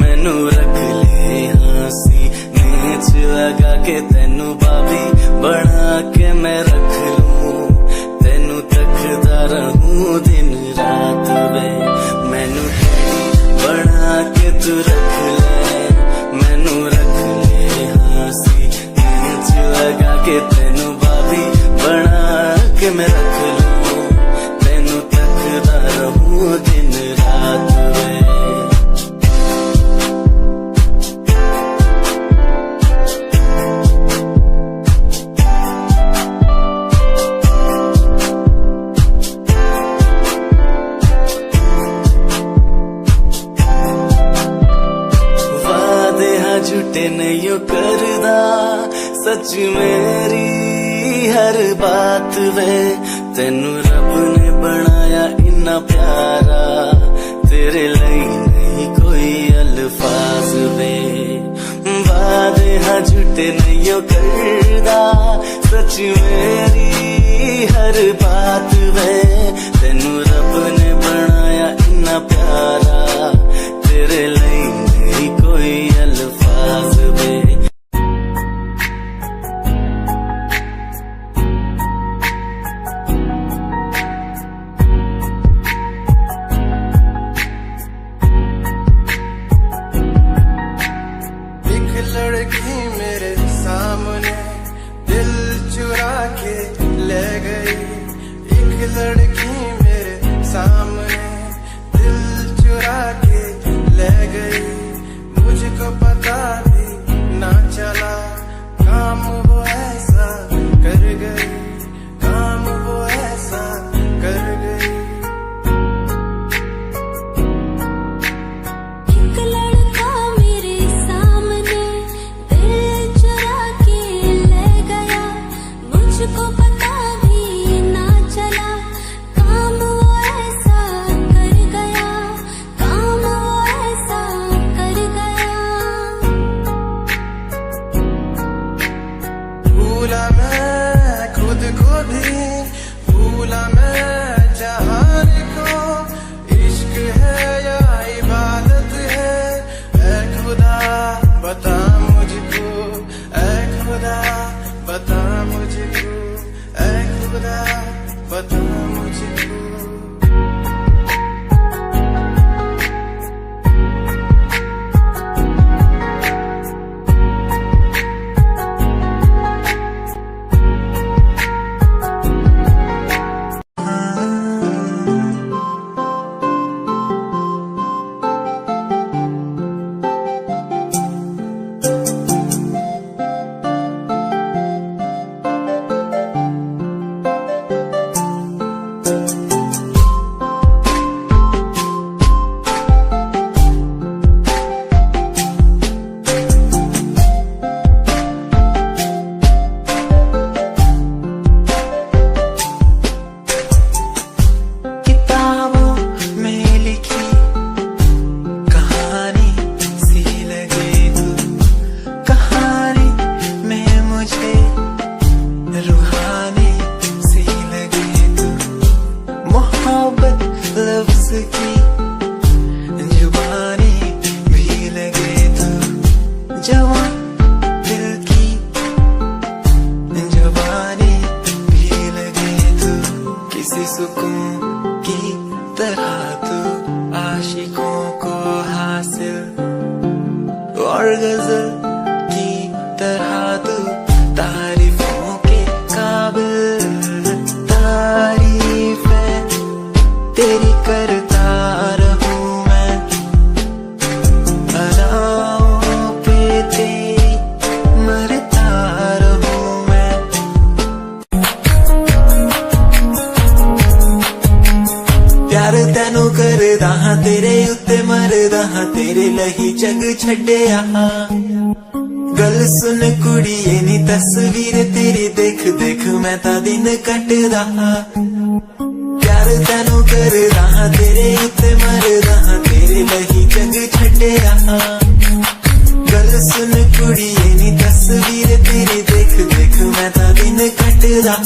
मैनू रख ले हंसी नीच लगा के तेनू बाबी बना के मैं रख लूं तेनू तकदा रहूं दिन रात वे मैनू टेडी बना के तू रख ले मैनू रख ले हंसी नीच लगा के तेनू बाबी बना के मैं रख लूं रहूं दिन रात वादे हाँ झूठे नहीं करदा सच मेरी हर बात वे तेनू रब ने बनाया इन्ना प्यारा तेरे लिए नहीं कोई अल्फाज वे वादे हाँ झूठे नहीं करदा सच मेरी हर बात वे तेनू रब ने बनाया इन्ना प्यारा तेरे लिए नहीं कोई अल्फाज वे लड़की मेरे सामने दिल चुरा के ले गई एक लड़की मेरे सामने दिल चुरा के ले गई भूला मैं खुद को भी, भूला मैं जहान को। इश्क है या इबादत है, ऐ खुदा बता मुझको, ऐ खुदा बता मुझको, ऐ खुदा बता मुझको। गल सुन कुड़िए नी तस्वीर तेरी देख देख मैं ता दिन कटदा। प्यार तैनू करदा हां तेरे उत्ते मरदा हां तेरे लही जग छड्डिया। गल सुन कुड़िए नी तस्वीर तेरी देख देख मैं ता दिन कटदा।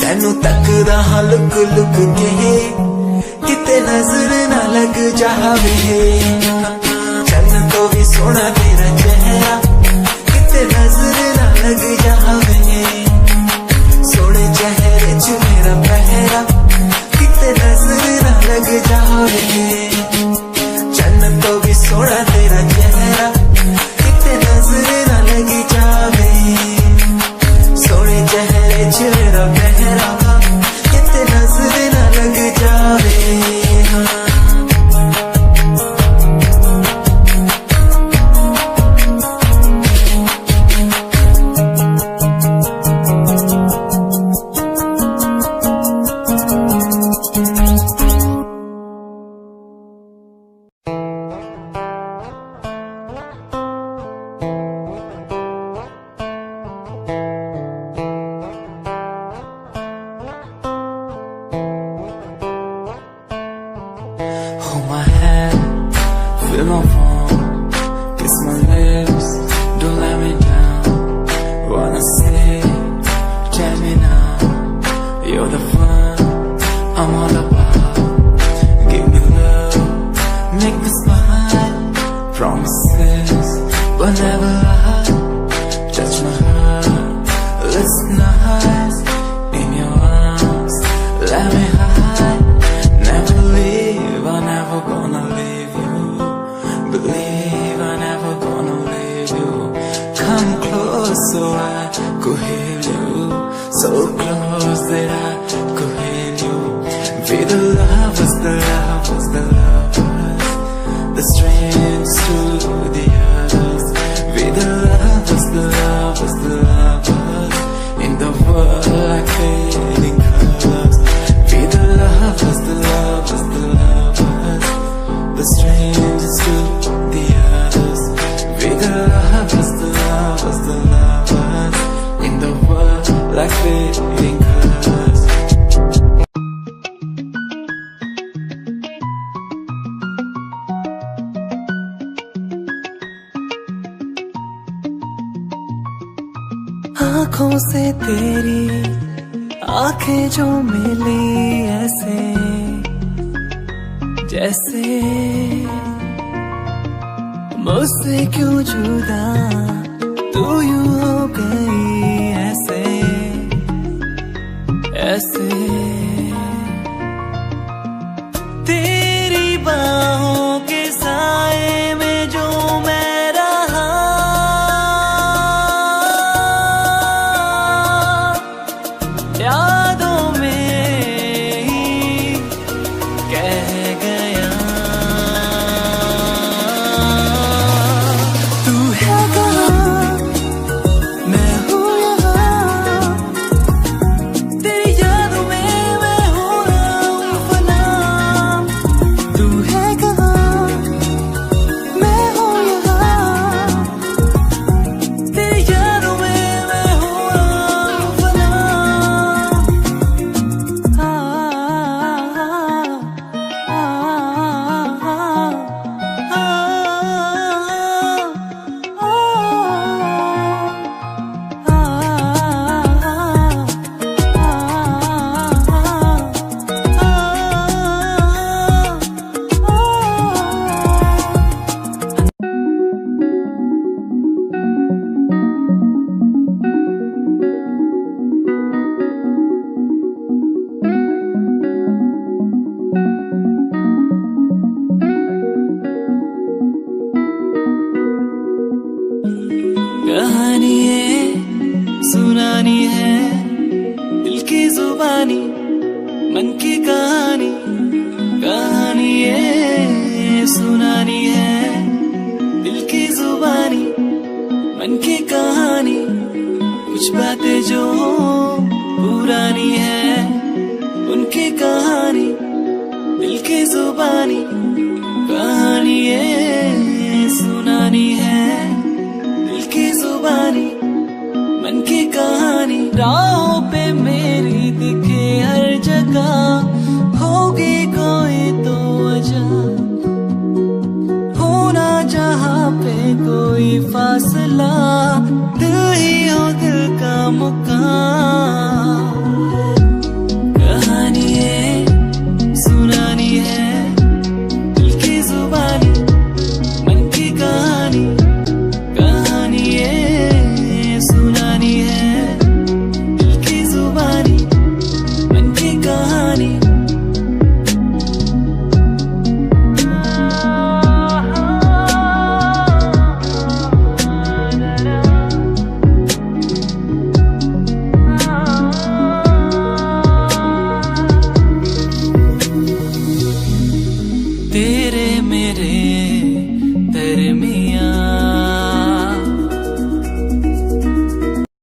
तैनू तकदा हां लुक लुक के किते नजर ना लग जावे। चन्न तो भी सोना तेरा चेहरा किते नजर ना लग जावे। सोने चेहरे च मेरा पहरा किते नजर ना लग जावे। चन्न तो भी सोना तेरा चेहरा किते नजर ना लग जावे। सोने चेहरे च मेरा पहरा किते नजर ना लग जावे। Hold my hand, feel my palm, kiss my lips, don't let me down. Wanna say, tell me now, you're the fun I'm all about. Give me love, make me smile, promises, but never lie. Touch my heart, looks nice, in your arms, let me hide. Never leave, I'm never gonna leave you. Believe I'm never gonna leave you. Come close so I could hear you. So close that I could hear you. Be the lovers, the lovers, the lovers, the strangers to the others. Be the lovers, the lovers, the lovers, in the world like fading colors. Be the lovers, the lovers, the lovers, the strangers to the others. Be the lovers, the lovers, the lovers, in the world like fading colors. आंखों से तेरी आंखें जो मिली ऐसे जैसे मुझसे क्यों जुदा तू यूं हो गई ऐसे ऐसे तेरी बाहों के साए में जो मैं रहा यादों में ही कह गया तू है कहाँ मैं हूँ यहाँ तेरी यादों में मैं हो रहा हूँ फना तू है कहाँ मैं हूँ यहाँ तेरी यादों में मैं हो रहा हूँ फना कहानी है सुनानी है दिल की जुबानी मन की कहानी कहानी है सुनानी है दिल की जुबानी मन की कहानी कुछ बातें जो पुरानी है उनकी कहानी दिल की जुबानी कहानी है सुनानी है दिल की जुबानी मन की कहानी राहों पे मेरी दिखे हर जगह होगी कोई तो वजह होना जहाँ पे कोई फासला दिल